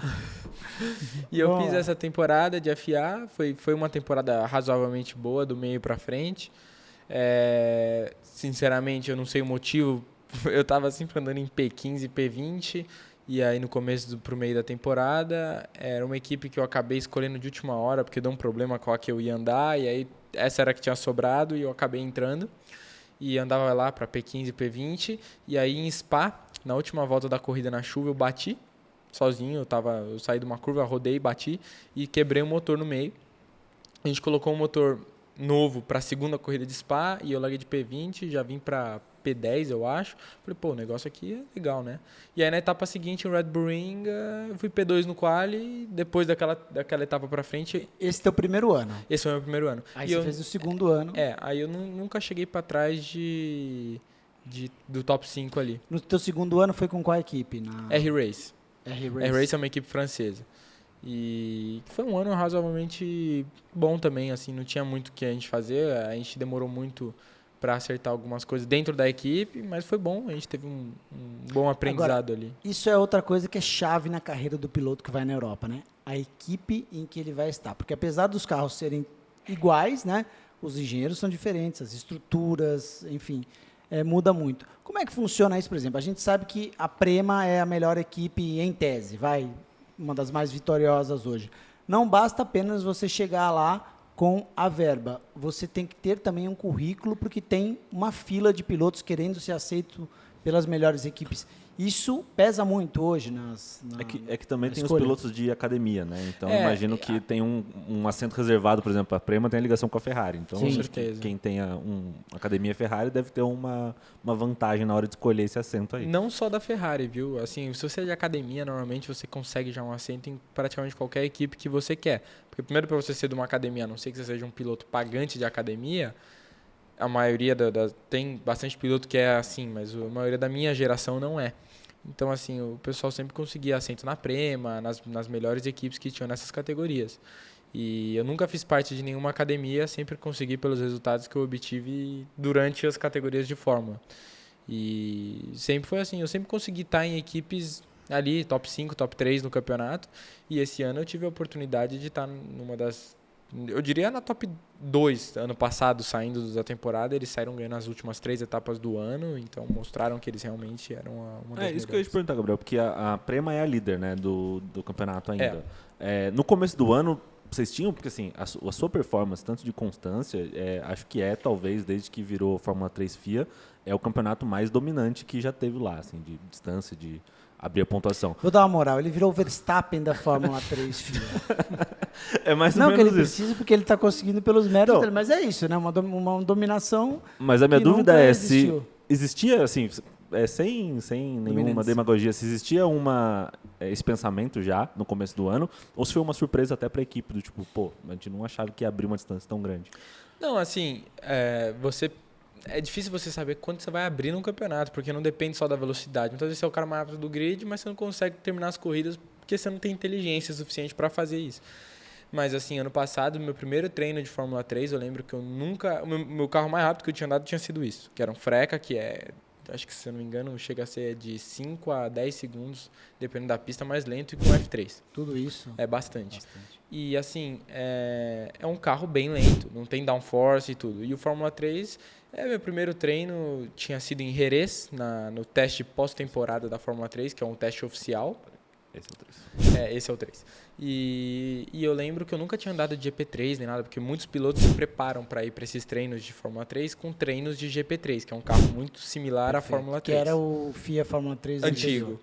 S3: E eu
S1: Vamos
S3: fiz
S1: lá.
S3: essa temporada de FA, foi uma temporada razoavelmente boa, do meio pra frente. Sinceramente, eu não sei o motivo. Eu tava sempre andando em P15 e P20, e aí no começo pro meio da temporada, era uma equipe que eu acabei escolhendo de última hora, porque deu um problema com a que eu ia andar, e aí essa era a que tinha sobrado, e eu acabei entrando. E andava lá pra P15 e P20, e aí em Spa, na última volta da corrida na chuva, eu bati sozinho, eu saí de uma curva, rodei, bati e quebrei o motor no meio. A gente colocou um motor novo para a segunda corrida de Spa e eu larguei de P20, já vim para P10, eu acho. Falei, o negócio aqui é legal, né? E aí na etapa seguinte, o Red Bull Ring, eu fui P2 no quali e depois daquela etapa para frente,
S1: Esse teu primeiro ano.
S3: esse foi o meu primeiro ano.
S1: Aí
S3: E
S1: você
S3: eu,
S1: fez o segundo ano.
S3: aí eu nunca cheguei para trás do top 5 ali.
S1: No teu segundo ano foi com qual equipe? Na
S3: R-Race.
S1: R-Race.
S3: R-Race é uma equipe francesa. E foi um ano razoavelmente bom também, assim, não tinha muito o que a gente fazer, a gente demorou muito para acertar algumas coisas dentro da equipe, mas foi bom, a gente teve um bom aprendizado ali.
S1: Isso é outra coisa que é chave na carreira do piloto que vai na Europa, né? a equipe em que ele vai estar. Porque apesar dos carros serem iguais, né, os engenheiros são diferentes, as estruturas, enfim, muda muito. Como é que funciona isso, por exemplo? A gente sabe que a Prema é a melhor equipe em tese, uma das mais vitoriosas hoje. Não basta apenas você chegar lá com a verba. Você tem que ter também um currículo, porque tem uma fila de pilotos querendo ser aceito pelas melhores equipes. Isso pesa muito hoje
S2: É que também tem
S1: escolha.
S2: os pilotos de academia, né? Então, imagino que tem um assento reservado, por exemplo, a Prema tem a ligação com a Ferrari. Então,
S3: Com certeza.
S2: quem tem uma academia Ferrari deve ter uma vantagem na hora de escolher esse assento aí.
S3: Não só da Ferrari, viu? Assim, se você é de academia, normalmente você consegue já um assento em praticamente qualquer equipe que você quer. Porque primeiro, para você ser de uma academia, a não ser que você seja um piloto pagante de academia, a maioria tem bastante piloto que é assim, mas a maioria da minha geração não é. Então, assim, o pessoal sempre conseguia assento na Prema, nas melhores equipes que tinham nessas categorias. E eu nunca fiz parte de nenhuma academia, sempre consegui pelos resultados que eu obtive durante as categorias de Fórmula. E sempre foi assim, eu sempre consegui estar em equipes ali, top 5, top 3 no campeonato. E esse ano eu tive a oportunidade de estar numa das... Eu diria na top 2, ano passado, saindo da temporada, eles saíram ganhando as últimas 3 etapas do ano, então mostraram que eles realmente eram uma das
S2: Isso que eu ia te
S3: melhores.
S2: perguntar, Gabriel, porque a Prema é a líder, né, do campeonato ainda. No começo do ano, vocês tinham, porque assim, a sua performance, tanto de constância, acho que talvez, desde que virou Fórmula 3 FIA, é o campeonato mais dominante que já teve lá, assim, de distância, de abrir a pontuação.
S1: Vou dar uma moral, ele virou o Verstappen da Fórmula 3 FIA.
S2: É mais ou
S1: Não que
S2: menos
S1: ele
S2: isso.
S1: precisa, porque ele está conseguindo pelos méritos
S2: Não.
S1: dele, mas é isso, né? Uma dominação.
S2: Mas a minha
S1: que
S2: dúvida
S1: nunca
S2: é
S1: existiu.
S2: se existia, assim, sem nenhuma
S1: Dominância.
S2: demagogia, se existia esse pensamento já no começo do ano, ou se foi uma surpresa até para a equipe, do tipo, a gente não achava que ia abrir uma distância tão grande.
S3: Não, assim, é difícil você saber quanto você vai abrir num campeonato, porque não depende só da velocidade. Muitas vezes você é o cara mais rápido do grid, mas você não consegue terminar as corridas porque você não tem inteligência suficiente para fazer isso. Mas, assim, ano passado, meu primeiro treino de Fórmula 3, eu lembro que eu nunca... O meu carro mais rápido que eu tinha andado tinha sido isso, que era um Freca, que acho que, se eu não me engano, chega a ser de 5 a 10 segundos, dependendo da pista, mais lento, e com F3.
S1: Tudo isso.
S3: É bastante. E, assim, é um carro bem lento, não tem downforce e tudo. E o Fórmula 3, meu primeiro treino tinha sido em Jerez, no teste pós-temporada da Fórmula 3, que é um teste oficial.
S2: Esse é o 3.
S3: Esse é o 3. E eu lembro que eu nunca tinha andado de GP3 nem nada, porque muitos pilotos se preparam para ir para esses treinos de Fórmula 3 com treinos de GP3, que é um carro muito similar à Fórmula 3.
S1: Que era o FIA Fórmula 3
S3: antigo.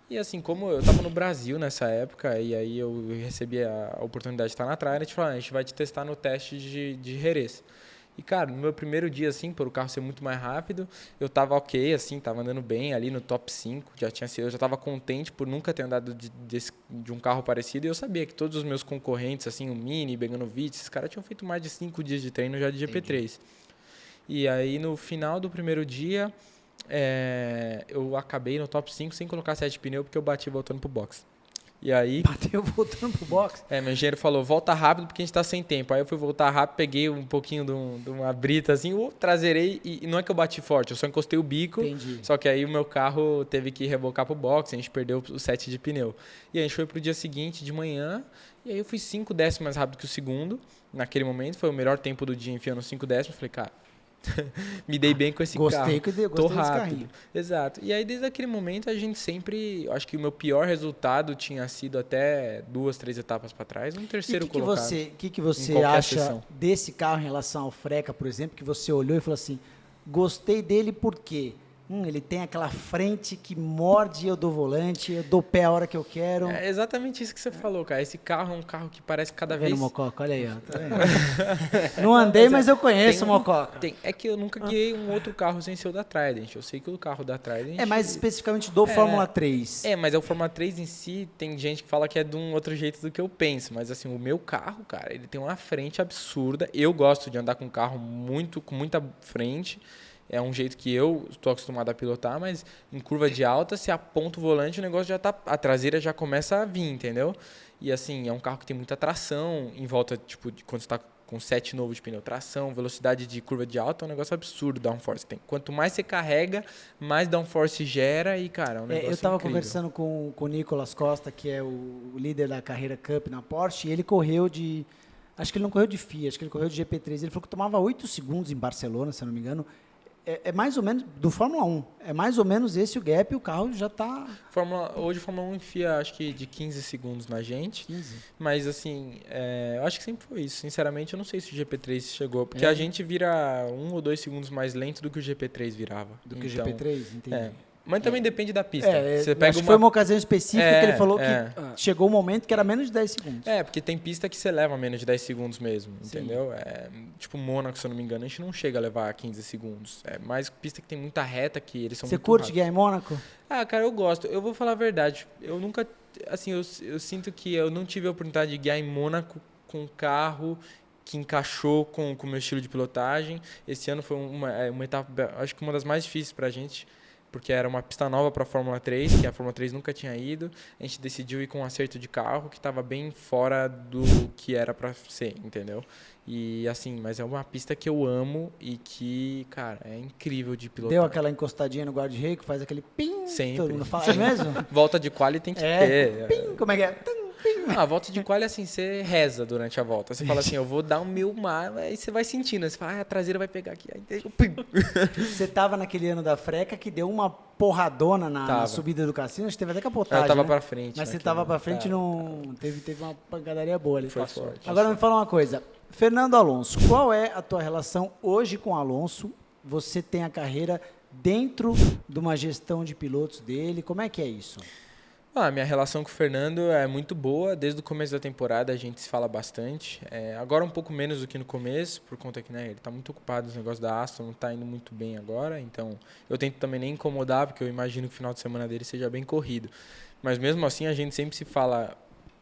S3: E assim, como eu estava no Brasil nessa época, e aí eu recebi a oportunidade de estar na Trial, a gente falou, a gente vai te testar no teste de Jerez. E, cara, no meu primeiro dia, assim, por o carro ser muito mais rápido, eu tava ok, assim, tava andando bem ali no top 5, eu já tava contente por nunca ter andado de um carro parecido, e eu sabia que todos os meus concorrentes, assim, o Mini, Beganovic, esses caras tinham feito mais de 5 dias de treino já de GP3. E aí, no final do primeiro dia, eu acabei no top 5 sem colocar 7 pneu, porque eu bati voltando pro box. E aí...
S1: Bateu voltando pro box.
S3: Meu engenheiro falou, volta rápido porque a gente tá sem tempo. Aí eu fui voltar rápido, peguei um pouquinho de uma brita assim, traseirei e não é que eu bati forte, eu só encostei o bico.
S1: Entendi.
S3: Só que aí o meu carro teve que rebocar pro box, a gente perdeu o set de pneu. E a gente foi pro dia seguinte, de manhã, e aí eu fui 5 décimos mais rápido que o segundo. Naquele momento, foi o melhor tempo do dia enfiando 5 décimos. Falei, cara, me dei bem com esse carro.
S1: Gostei
S3: Tô
S1: desse
S3: rápido.
S1: carrinho.
S3: Exato. E aí, desde aquele momento, a gente sempre... Acho que o meu pior resultado tinha sido até 2, 3 etapas para trás. Um terceiro colocado.
S1: O que você
S3: qualquer
S1: acha
S3: sessão.
S1: desse carro em relação ao Freca, por exemplo, que você olhou e falou assim, gostei dele por quê? Ele tem aquela frente que morde, eu dou volante, eu dou pé a hora que eu quero.
S3: É exatamente isso que você falou, cara. Esse carro é um carro que parece cada
S1: Tá vendo,
S3: vez...
S1: Mococa? Olha aí, ó. Tá vendo? Não andei, mas eu conheço o Mococa.
S3: É que eu nunca guiei um outro carro sem ser o da Trident. Eu sei que o carro da Trident...
S1: É mais especificamente do Fórmula 3.
S3: Mas o Fórmula 3 em si, tem gente que fala que é de um outro jeito do que eu penso. Mas assim, o meu carro, cara, ele tem uma frente absurda. Eu gosto de andar com um carro com muita frente. É um jeito que eu estou acostumado a pilotar, mas em curva de alta, se aponta o volante, o negócio já tá... A traseira já começa a vir, entendeu? E assim, é um carro que tem muita tração em volta, tipo, quando você está com set novo de pneu, tração, velocidade de curva de alta, é um negócio absurdo o downforce que tem. Quanto mais você carrega, mais downforce gera e, cara, é um negócio
S1: eu estava
S3: incrível.
S1: conversando com o Nicolas Costa, que é o líder da carreira Cup na Porsche, e ele correu de... Acho que ele não correu de FIA, acho que ele correu de GP3. Ele falou que tomava 8 segundos em Barcelona, se eu não me engano. É mais ou menos, do Fórmula 1, é mais ou menos esse o gap e o carro já está...
S3: Hoje a Fórmula 1 enfia, acho que de 15 segundos na gente.
S1: 15.
S3: Mas, assim, eu acho que sempre foi isso. Sinceramente, eu não sei se o GP3 chegou. Porque a gente vira 1 ou 2 segundos mais lento do que o GP3 virava.
S1: Do que o GP3, entendi.
S3: Mas também depende da pista. Você
S1: acho
S3: pega
S1: que foi uma ocasião específica que ele falou que chegou um momento que era menos de 10 segundos.
S3: Porque tem pista que você leva menos de 10 segundos mesmo, entendeu? Tipo Mônaco, se eu não me engano, a gente não chega a levar 15 segundos. É mais pista que tem muita reta, que eles são
S1: Você
S3: muito
S1: curte
S3: rápidos.
S1: guiar em Mônaco?
S3: Cara, eu gosto. Eu vou falar a verdade. Eu nunca... Assim, eu sinto que eu não tive a oportunidade de guiar em Mônaco com um carro que encaixou com o meu estilo de pilotagem. Esse ano foi uma etapa, acho que uma das mais difíceis pra gente, porque era uma pista nova para a Fórmula 3, que a Fórmula 3 nunca tinha ido. A gente decidiu ir com um acerto de carro que estava bem fora do que era para ser, entendeu? E assim, mas é uma pista que eu amo e que, cara, é incrível de pilotar.
S1: Deu aquela encostadinha no guarda-reio que faz aquele pim,
S3: Sempre.
S1: todo mundo fala, é mesmo?
S3: Volta de quali tem que ter.
S1: Pim, como é que é? Tum, pim.
S3: A volta de quali, assim, você reza durante a volta. Você fala assim, eu vou dar o meu mar, aí você vai sentindo. Você fala, a traseira vai pegar aqui. Aí tem pim.
S1: Você tava naquele ano da freca que deu uma porradona na subida do cassino, acho que teve até capotagem,
S3: Eu tava
S1: né?
S3: pra frente.
S1: Mas você tava pra frente e não... Teve uma pancadaria boa ali.
S3: Foi forte.
S1: Agora me fala uma coisa. Fernando Alonso, qual é a tua relação hoje com o Alonso? Você tem a carreira dentro de uma gestão de pilotos dele, como é que é isso?
S3: Minha relação com o Fernando é muito boa. Desde o começo da temporada a gente se fala bastante. Agora um pouco menos do que no começo, por conta que ele está muito ocupado nos negócios da Aston, não está indo muito bem agora. Então eu tento também nem incomodar, porque eu imagino que o final de semana dele seja bem corrido. Mas mesmo assim a gente sempre se fala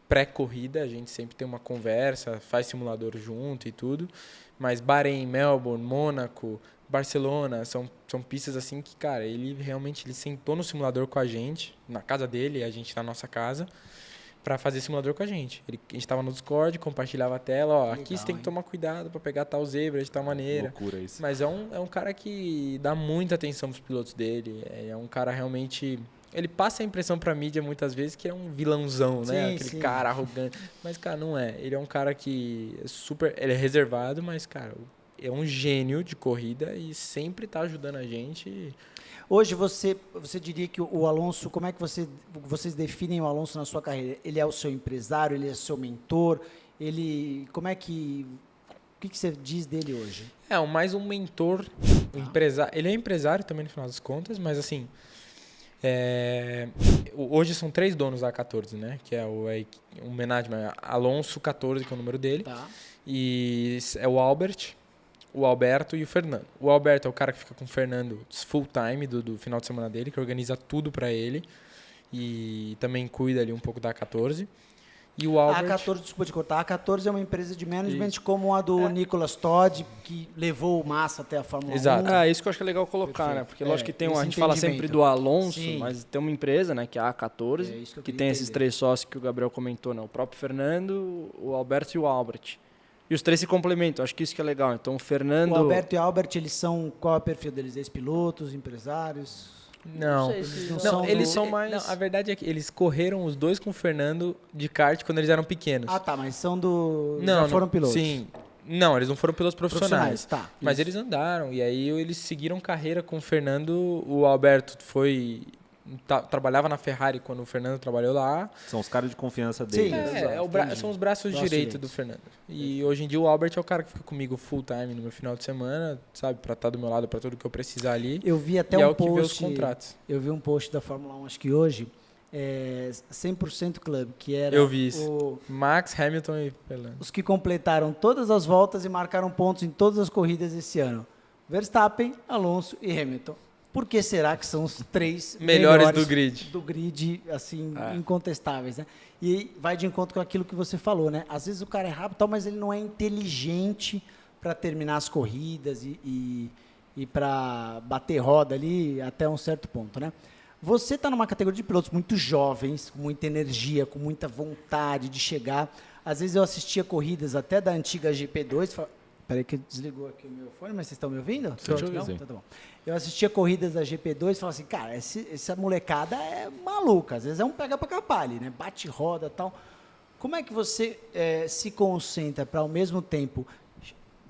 S3: pré-corrida, a gente sempre tem uma conversa, faz simulador junto e tudo. Mas Bahrein, Melbourne, Mônaco, Barcelona, são pistas assim que, cara, ele sentou no simulador com a gente, na casa dele, e a gente na nossa casa, para fazer simulador com a gente. A gente estava no Discord, compartilhava a tela, aqui legal, você tem que tomar cuidado para pegar tal zebra de tal maneira.
S2: Loucura isso.
S3: Mas é um cara que dá muita atenção pros pilotos dele, é um cara realmente... Ele passa a impressão pra mídia muitas vezes que é um vilãozão, né? Aquele cara arrogante. Mas, cara, não é. Ele é um cara que é super... Ele é reservado, mas, cara, é um gênio de corrida e sempre tá ajudando a gente.
S1: Hoje você diria que o Alonso, como é que vocês definem o Alonso na sua carreira? Ele é o seu empresário, ele é o seu mentor, como é que... O que você diz dele hoje?
S3: Mais um mentor, empresário. Ele é empresário também, no final das contas, mas assim... hoje são 3 donos da A14, né? Que é o management Alonso 14, que é o número dele. Tá. E é o Albert, o Alberto e o Fernando. O Alberto é o cara que fica com o Fernando full time do final de semana dele, que organiza tudo para ele e também cuida ali um pouco da A14. E o Albert...
S1: A A14, desculpa te cortar, a A14 é uma empresa de management como a do Nicolas Todd, que levou o Massa até a Fórmula 1.
S3: Exato.
S4: Isso que eu acho que é legal colocar, né? Porque lógico que tem a gente fala sempre do Alonso, mas tem uma empresa, né, que é a A14, que tem esses 3 sócios que o Gabriel comentou, né? O próprio Fernando, o Alberto e o Albert. E os 3 se complementam, acho que isso que é legal. Então o Fernando...
S1: O Alberto e o Albert, eles são... Qual é o perfil deles? Ex-pilotos, empresários?
S3: Não, eles são mais... Não, a verdade é que eles correram os 2 com o Fernando de kart quando eles eram pequenos.
S1: Tá, mas são já foram pilotos?
S3: Sim. Não, eles não foram pilotos profissionais.
S1: Tá.
S3: Mas eles andaram, e aí eles seguiram carreira com o Fernando. O Alberto trabalhava na Ferrari quando o Fernando trabalhou lá.
S2: São os caras de confiança dele.
S3: Sim, são os braços direitos do Fernando. E hoje em dia o Albert é o cara que fica comigo full time no meu final de semana, sabe? Pra estar do meu lado, pra tudo que eu precisar ali.
S1: Eu vi até um post... os contratos. Eu vi um post da Fórmula 1, acho que hoje, 100% Club, que era...
S3: Eu vi isso. Max, Hamilton e Fernando.
S1: Os que completaram todas as voltas e marcaram pontos em todas as corridas esse ano. Verstappen, Alonso e Hamilton. Por que será que são os 3
S3: melhores do grid?
S1: Do grid, assim, incontestáveis, né? E vai de encontro com aquilo que você falou, né? Às vezes o cara é rápido, mas ele não é inteligente para terminar as corridas e para bater roda ali até um certo ponto, né? Você está numa categoria de pilotos muito jovens, com muita energia, com muita vontade de chegar. Às vezes eu assistia corridas até da antiga GP2. Peraí que desligou aqui o meu fone, mas vocês estão me ouvindo?
S2: Sim.
S1: Então, tá bom. Eu assistia corridas da GP2 e falava assim, cara, essa molecada é maluca. Às vezes é um pega pra capar ali, né? Bate roda e tal. Como é que você se concentra para, ao mesmo tempo,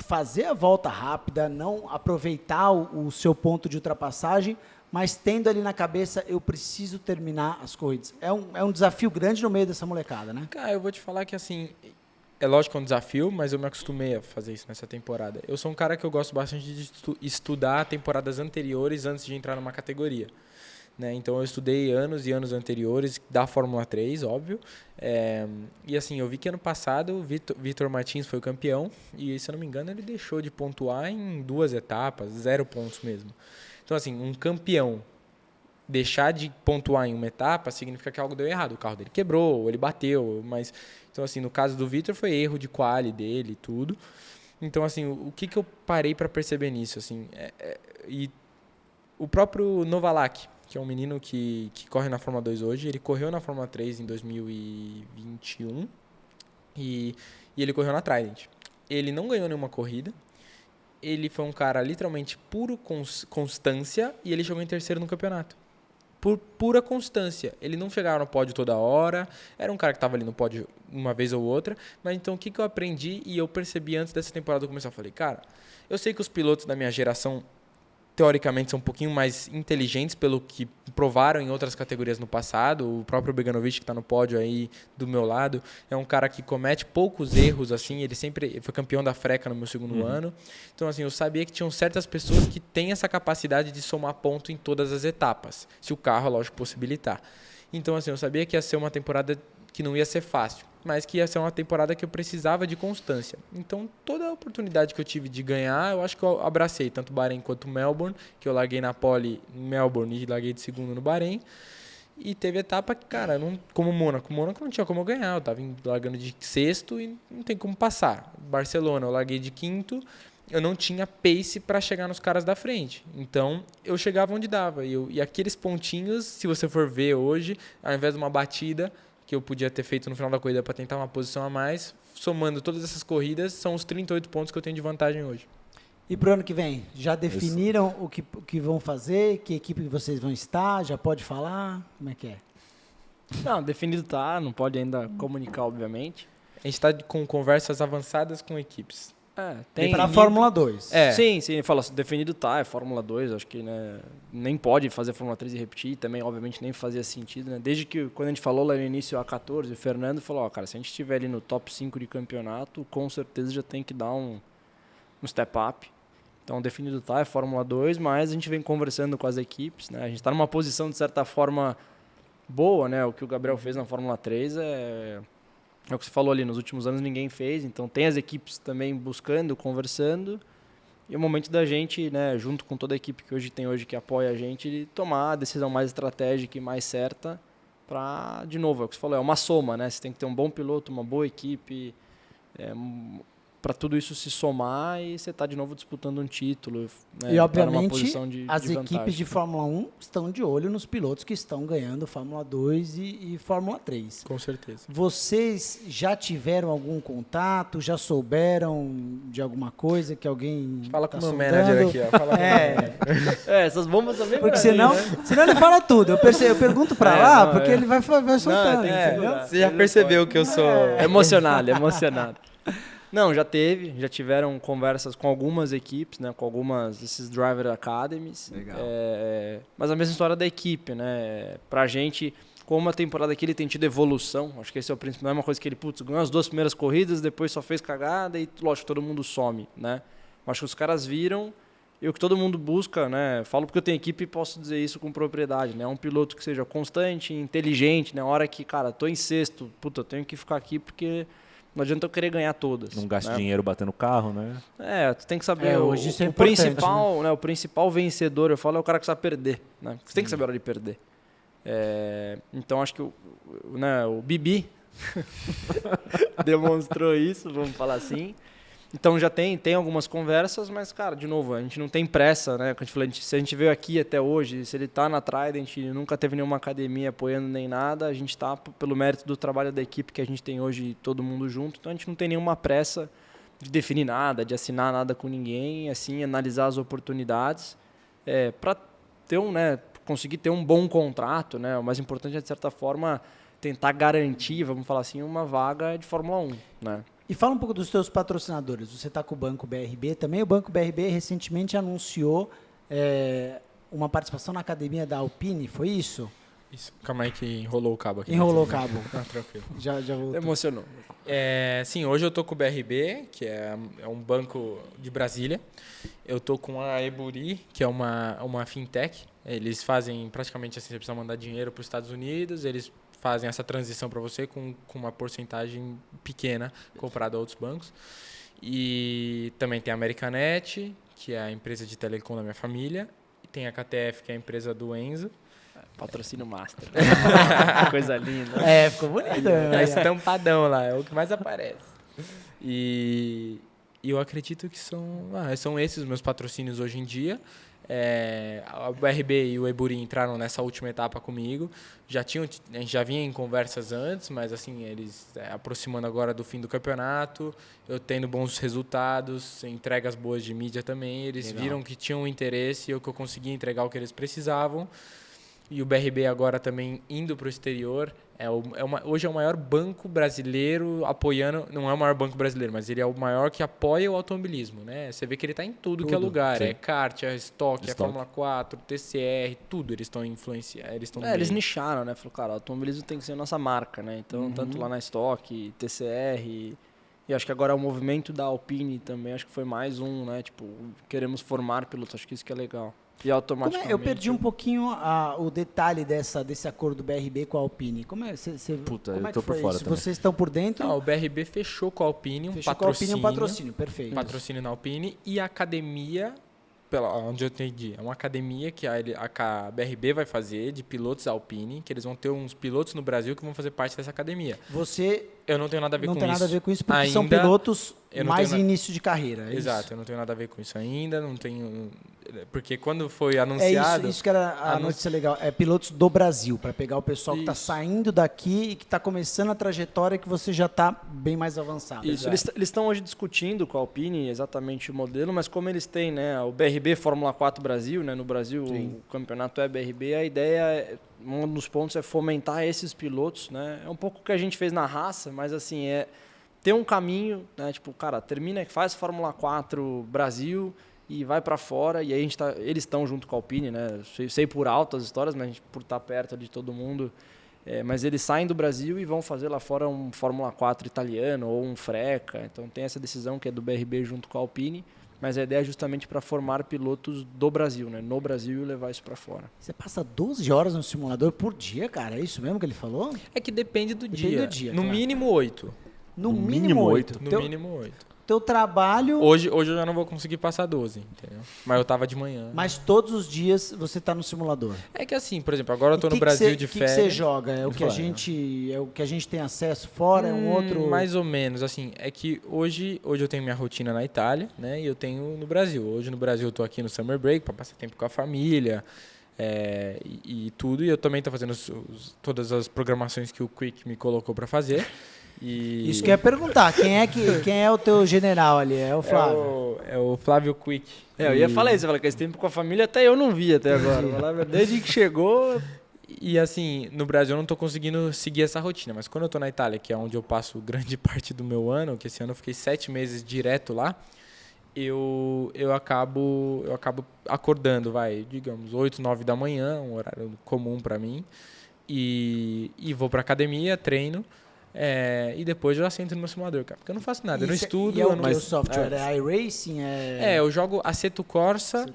S1: fazer a volta rápida, não aproveitar o seu ponto de ultrapassagem, mas tendo ali na cabeça, eu preciso terminar as corridas? É um desafio grande no meio dessa molecada, né?
S3: Cara, eu vou te falar que assim, é lógico que é um desafio, mas eu me acostumei a fazer isso nessa temporada. Eu sou um cara que eu gosto bastante de estudar temporadas anteriores antes de entrar numa categoria. Né? Então eu estudei anos e anos anteriores da Fórmula 3, óbvio. E assim, eu vi que ano passado o Vitor Martins foi o campeão e, se eu não me engano, ele deixou de pontuar em 2 etapas, 0 pontos mesmo. Então assim, um campeão deixar de pontuar em uma etapa significa que algo deu errado. O carro dele quebrou, ou ele bateu, mas... Então assim, no caso do Vitor foi erro de quali dele e tudo. Então assim, o que eu parei para perceber nisso? Assim, e o próprio Novalak, que é um menino que corre na Fórmula 2 hoje, ele correu na Fórmula 3 em 2021 e ele correu na Trident. Ele não ganhou nenhuma corrida, ele foi um cara literalmente puro constância e ele chegou em terceiro no campeonato. Por pura constância. Ele não chegava no pódio toda hora, era um cara que estava ali no pódio uma vez ou outra, mas então o que eu aprendi e eu percebi antes dessa temporada começar? Eu falei, cara, eu sei que os pilotos da minha geração teoricamente são um pouquinho mais inteligentes pelo que provaram em outras categorias no passado. O próprio Beganovic, que está no pódio aí do meu lado, é um cara que comete poucos erros, assim, ele sempre foi campeão da Freca no meu segundo ano. Então, assim, eu sabia que tinham certas pessoas que têm essa capacidade de somar ponto em todas as etapas, se o carro, lógico, possibilitar. Então, assim, eu sabia que ia ser uma temporada que não ia ser fácil, mas que ia ser uma temporada que eu precisava de constância. Então, toda a oportunidade que eu tive de ganhar, eu acho que eu abracei, tanto Bahrein quanto Melbourne, que eu larguei na pole em Melbourne e larguei de segundo no Bahrein. E teve etapa que, cara, como Mônaco não tinha como eu ganhar, eu estava largando de sexto e não tem como passar. Barcelona, eu larguei de quinto, eu não tinha pace para chegar nos caras da frente. Então, eu chegava onde dava. E aqueles pontinhos, se você for ver hoje, ao invés de uma batida que eu podia ter feito no final da corrida para tentar uma posição a mais, somando todas essas corridas, são os 38 pontos que eu tenho de vantagem hoje.
S1: E para o ano que vem? Já definiram o que vão fazer? Que equipe vocês vão estar? Já pode falar? Como é que é?
S4: Não, definido tá, não pode ainda comunicar, obviamente.
S3: A gente está com conversas avançadas com equipes.
S1: Tem para a Fórmula 2.
S4: Sim, fala, definido tá, é Fórmula 2, acho que, né, nem pode fazer Fórmula 3 e repetir, também obviamente nem fazia sentido, né? Desde que, quando a gente falou lá no início, a 14, o Fernando falou, cara, se a gente estiver ali no top 5 de campeonato, com certeza já tem que dar um step up. Então, definido tá, é Fórmula 2, mas a gente vem conversando com as equipes, né? A gente está numa posição, de certa forma, boa, né? O que o Gabriel fez na Fórmula 3 é o que você falou ali, nos últimos anos ninguém fez, então tem as equipes também buscando, conversando, e é o momento da gente, né, junto com toda a equipe que hoje tem que apoia a gente, tomar a decisão mais estratégica e mais certa para, de novo, é o que você falou, é uma soma, né? Você tem que ter um bom piloto, uma boa equipe, para tudo isso se somar e você está de novo disputando um título. Né,
S1: e, obviamente,
S4: numa posição
S1: as equipes de Fórmula 1 estão de olho nos pilotos que estão ganhando Fórmula 2 e Fórmula 3.
S3: Com certeza.
S1: Vocês já tiveram algum contato? Já souberam de alguma coisa que alguém
S3: Fala com o meu
S1: sondando?
S3: manager aqui, ó. Fala
S4: essas bombas também.
S1: Porque senão ele fala tudo. Eu pergunto pra lá, porque ele vai soltando. Entendeu?
S3: Você já percebeu que eu sou...
S4: Emocionado. Não, já tiveram conversas com algumas equipes, né, com algumas desses driver academies.
S1: Legal.
S4: Mas a mesma história da equipe, né? Pra gente, como a temporada aqui ele tem tido evolução, acho que esse é o principal, não é uma coisa que ele ganhou as 2 primeiras corridas, depois só fez cagada e lógico, todo mundo some, né? Acho que os caras viram e o que todo mundo busca, né? Falo porque eu tenho equipe e posso dizer isso com propriedade, né? Um piloto que seja constante, inteligente, né? A hora que, cara, tô em sexto, eu tenho que ficar aqui porque não adianta eu querer ganhar todas.
S2: Não gaste dinheiro batendo carro, né?
S4: Tu tem que saber.
S1: Hoje isso é
S4: o
S1: principal,
S4: né? O principal vencedor, eu falo, é o cara que sabe perder. Né? Você tem que saber a hora de perder. Então, acho que o Bibi demonstrou isso, vamos falar assim. Então já tem algumas conversas, mas, cara, de novo, a gente não tem pressa, né? Se a gente veio aqui até hoje, se ele tá na Trident, nunca teve nenhuma academia apoiando nem nada, a gente tá pelo mérito do trabalho da equipe que a gente tem hoje, todo mundo junto, então a gente não tem nenhuma pressa de definir nada, de assinar nada com ninguém, assim, analisar as oportunidades, para ter conseguir ter um bom contrato, né? O mais importante é, de certa forma, tentar garantir, vamos falar assim, uma vaga de Fórmula 1, né?
S1: E fala um pouco dos seus patrocinadores. Você está com o Banco BRB também. O Banco BRB recentemente anunciou uma participação na academia da Alpine, foi isso?
S3: Isso. Calma aí que enrolou o cabo aqui.
S1: Enrolou o cabo.
S3: Tranquilo.
S1: Já voltou.
S4: Emocionou.
S3: Sim, hoje eu tô com o BRB, que é um banco de Brasília. Eu tô com a Eburi, que é uma fintech. Eles fazem praticamente assim, você precisa mandar dinheiro para os Estados Unidos, eles fazem essa transição para você com uma porcentagem pequena comparada a outros bancos. E também tem a Americanet, que é a empresa de telecom da minha família. E tem a KTF, que é a empresa do Enzo.
S4: Patrocínio master. Coisa linda.
S1: Ficou bonito.
S3: É estampadão lá, é o que mais aparece. E eu acredito que são esses os meus patrocínios hoje em dia. A BRB e o Eburi entraram nessa última etapa comigo. A gente já vinha em conversas antes, mas assim, eles aproximando agora do fim do campeonato, eu tendo bons resultados, entregas boas de mídia também. Eles viram que tinham interesse e eu que eu conseguia entregar o que eles precisavam. E o BRB agora também indo para o exterior. Hoje é o maior banco brasileiro apoiando... Não é o maior banco brasileiro, mas ele é o maior que apoia o automobilismo, né? Você vê que ele está em tudo que é lugar.
S2: Sim.
S3: É kart, é estoque, é Fórmula 4, TCR, tudo eles estão influenciando.
S4: Eles nicharam, né? Falaram, cara, o automobilismo tem que ser a nossa marca, né? Então, tanto lá na Stock, TCR... E acho que agora o movimento da Alpine também, acho que foi mais né? Tipo, queremos formar pilotos, acho que isso que é legal. E automaticamente...
S1: Eu perdi um pouquinho o detalhe desse acordo do BRB com a Alpine. Como é
S2: eu tô por fora também.
S1: Vocês estão por dentro?
S3: Não, o BRB fechou com a Alpine
S1: fechou com a Alpine um patrocínio, perfeito.
S3: Patrocínio na Alpine e a academia, onde eu entendi, é uma academia que a BRB vai fazer de pilotos Alpine, que eles vão ter uns pilotos no Brasil que vão fazer parte dessa academia.
S1: Eu
S3: não tenho nada a ver com isso.
S1: Não tem nada a ver com isso, porque
S3: ainda,
S1: são pilotos mais em início de carreira.
S3: Exato, eu não tenho nada a ver com isso ainda, não tenho... Porque quando foi anunciado...
S1: Isso que era a notícia legal, pilotos do Brasil, para pegar o pessoal que está saindo daqui e que está começando a trajetória que você já está bem mais avançado.
S4: Isso, eles estão hoje discutindo com a Alpine exatamente o modelo, mas como eles têm, né, o BRB Fórmula 4 Brasil, né, no Brasil Sim. O campeonato é BRB, a ideia, um dos pontos é fomentar esses pilotos, né, é um pouco o que a gente fez na raça, mas assim, ter um caminho, né, tipo, cara, faz Fórmula 4 Brasil e vai para fora, e aí eles estão junto com a Alpine, né, sei por alto as histórias, mas por estar perto de todo mundo, mas eles saem do Brasil e vão fazer lá fora um Fórmula 4 italiano ou um Freca, então tem essa decisão que é do BRB junto com a Alpine, mas a ideia é justamente para formar pilotos do Brasil, né, no Brasil e levar isso para fora.
S1: Você passa 12 horas no simulador por dia, cara, é isso mesmo que ele falou?
S3: É que depende do dia. No
S1: claro.
S3: Mínimo 8.
S1: No mínimo 8.
S3: No mínimo 8.
S1: Teu trabalho...
S3: Hoje eu já não vou conseguir passar 12, entendeu? Mas eu tava de manhã.
S1: Mas todos os dias você tá no simulador.
S3: É que assim, por exemplo, agora eu tô no Brasil de férias.
S1: O que você joga? É o que a gente tem acesso fora? É um outro...
S3: Mais ou menos, assim. É que hoje eu tenho minha rotina na Itália, né? E eu tenho no Brasil. Hoje no Brasil eu tô aqui no Summer Break para passar tempo com a família e tudo. E eu também tô fazendo todas as programações que o Quick me colocou para fazer.
S1: Isso que eu ia perguntar, quem é o teu general ali? É o Flávio?
S3: É o Flávio Quick.
S4: Eu ia falar isso, eu falei que esse tempo com a família até eu não vi até agora. Desde que chegou...
S3: E assim, no Brasil eu não tô conseguindo seguir essa rotina, mas quando eu tô na Itália, que é onde eu passo grande parte do meu ano, que esse ano eu fiquei 7 meses direto lá, eu acabo acordando, digamos, 8, 9 da manhã, um horário comum para mim, e vou pra academia, treino, e depois eu assento no meu simulador, cara, porque eu não faço nada, eu não estudo.
S1: E é o software? É iRacing?
S3: Eu jogo Assetto Corsa,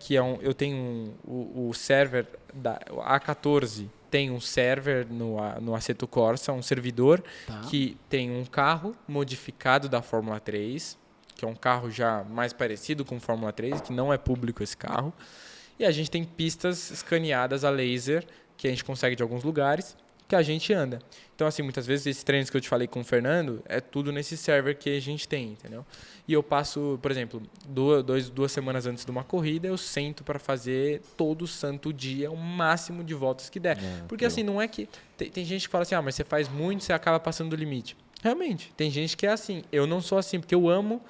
S3: que eu tenho o server da A14, tem um server no Assetto Corsa, um servidor que tem um carro modificado da Fórmula 3, que é um carro já mais parecido com Fórmula 3, que não é público esse carro, e a gente tem pistas escaneadas a laser, que a gente consegue de alguns lugares, que a gente anda. Então, assim, muitas vezes esses treinos que eu te falei com o Fernando, é tudo nesse server que a gente tem, entendeu? E eu passo, por exemplo, 2 semanas antes de uma corrida, eu sento para fazer todo santo dia o máximo de voltas que der. Porque, assim, não é que... Tem gente que fala assim, mas você faz muito, você acaba passando do limite. Realmente, tem gente que é assim. Eu não sou assim, porque eu amo...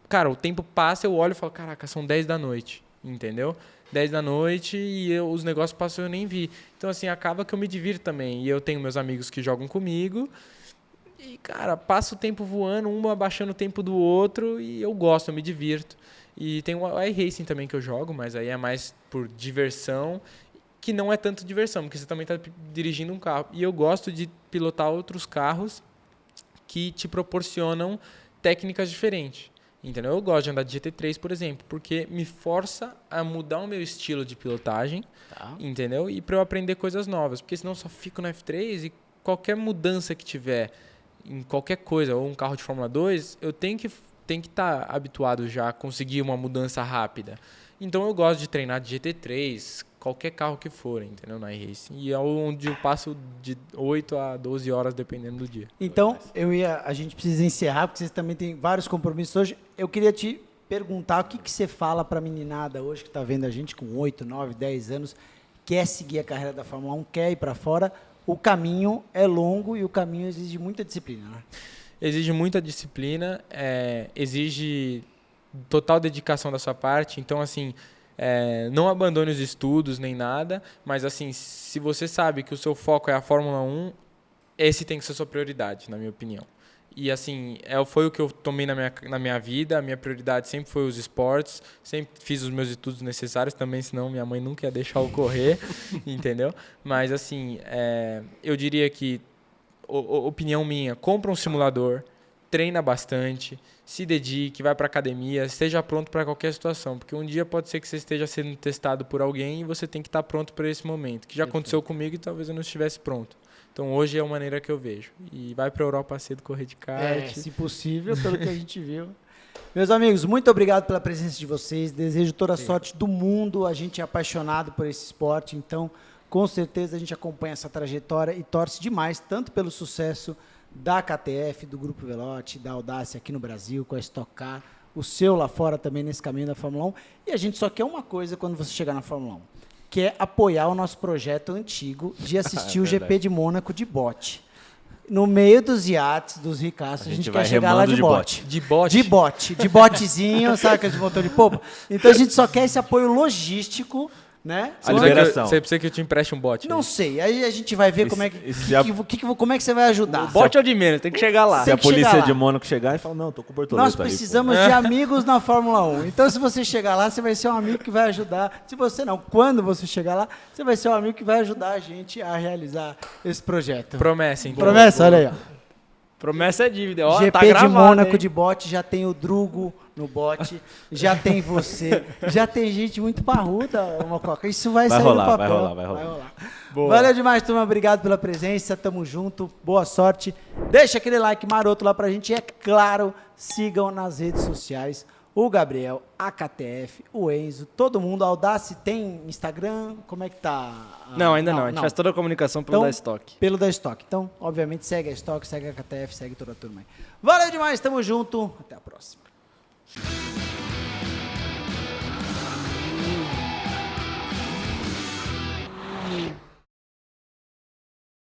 S3: Cara, o tempo passa, eu olho e falo, caraca, são 10 da noite, entendeu? 10 da noite e os negócios passam e eu nem vi. Então, assim, acaba que eu me divirto também. E eu tenho meus amigos que jogam comigo e, cara, passa o tempo voando, um abaixando o tempo do outro e eu gosto, eu me divirto. E tem o iRacing também que eu jogo, mas aí é mais por diversão, que não é tanto diversão, porque você também está dirigindo um carro. E eu gosto de pilotar outros carros que te proporcionam técnicas diferentes. Entendeu? Eu gosto de andar de GT3, por exemplo, porque me força a mudar o meu estilo de pilotagem, entendeu? E para eu aprender coisas novas, porque senão eu só fico no F3 e qualquer mudança que tiver em qualquer coisa, ou um carro de Fórmula 2, eu tenho que estar habituado já a conseguir uma mudança rápida. Então eu gosto de treinar de GT3, qualquer carro que for, entendeu? Na iRacing. E é onde eu passo de 8 a 12 horas, dependendo do dia.
S1: Então, a gente precisa encerrar, porque vocês também têm vários compromissos hoje. Eu queria te perguntar o que você fala para a meninada hoje que está vendo a gente com 8, 9, 10 anos, quer seguir a carreira da Fórmula 1, quer ir para fora. O caminho é longo e o caminho exige muita disciplina, né?
S3: Exige muita disciplina, exige total dedicação da sua parte. Então, assim, não abandone os estudos nem nada, mas, assim, se você sabe que o seu foco é a Fórmula 1, esse tem que ser a sua prioridade, na minha opinião. E, assim, foi o que eu tomei na minha vida. A minha prioridade sempre foi os esportes. Sempre fiz os meus estudos necessários também, senão minha mãe nunca ia deixar eu correr, entendeu? Mas, assim, eu diria que, opinião minha, compra um simulador, treina bastante, se dedique, vai para academia, esteja pronto para qualquer situação. Porque um dia pode ser que você esteja sendo testado por alguém e você tem que estar pronto para esse momento. Que já aconteceu comigo e talvez eu não estivesse pronto. Então, hoje é a maneira que eu vejo. E vai para a Europa cedo correr de kart.
S1: Se possível, pelo que a gente viu. Meus amigos, muito obrigado pela presença de vocês. Desejo toda a sorte do mundo. A gente é apaixonado por esse esporte. Então, com certeza, a gente acompanha essa trajetória e torce demais, tanto pelo sucesso da KTF, do Grupo Velotti, da Audácia aqui no Brasil, com a Stock Car, o seu lá fora também nesse caminho da Fórmula 1. E a gente só quer uma coisa quando você chegar na Fórmula 1. Que é apoiar o nosso projeto antigo de assistir o GP de Mônaco de bote. No meio dos iates, dos ricaços, a gente quer chegar lá de bote.
S3: De bote?
S1: De bote. De botezinho, sabe que é de motor de polpa? Então a gente só quer esse apoio logístico, né?
S2: A liberação.
S3: Você precisa que eu te empreste um bote?
S1: Não sei. Aí a gente vai ver como é como é que você vai ajudar.
S4: O bote é o de menos, tem que chegar lá.
S2: Se a polícia de Mônaco chegar e falar, não, tô com o Bortoleto.
S1: Nós precisamos de amigos na Fórmula 1. Então, se você chegar lá, você vai ser um amigo que vai ajudar. Se você não, quando você chegar lá, você vai ser um amigo que vai ajudar a gente a realizar esse projeto.
S3: Promessa, então.
S1: Promessa, olha aí, ó.
S4: Promessa é dívida. Ó,
S1: GP
S4: tá gravado,
S1: de Mônaco
S4: hein?
S1: de bote, já tem o Drugo no bote, já tem você, já tem gente muito parruda, Mococa. Isso vai sair
S2: rolar,
S1: no papel.
S2: vai rolar.
S1: Valeu demais, turma. Obrigado pela presença. Tamo junto. Boa sorte. Deixa aquele like maroto lá pra gente. E, é claro, sigam nas redes sociais o Gabriel, a KTF, o Enzo, todo mundo. A Audace tem Instagram? Como é que tá?
S4: Não, ainda não. A gente faz toda a comunicação pelo da Stock.
S1: Pelo da Stock. Então, obviamente, segue a Stock, segue a KTF, segue toda a turma aí. Valeu demais. Tamo junto. Até a próxima.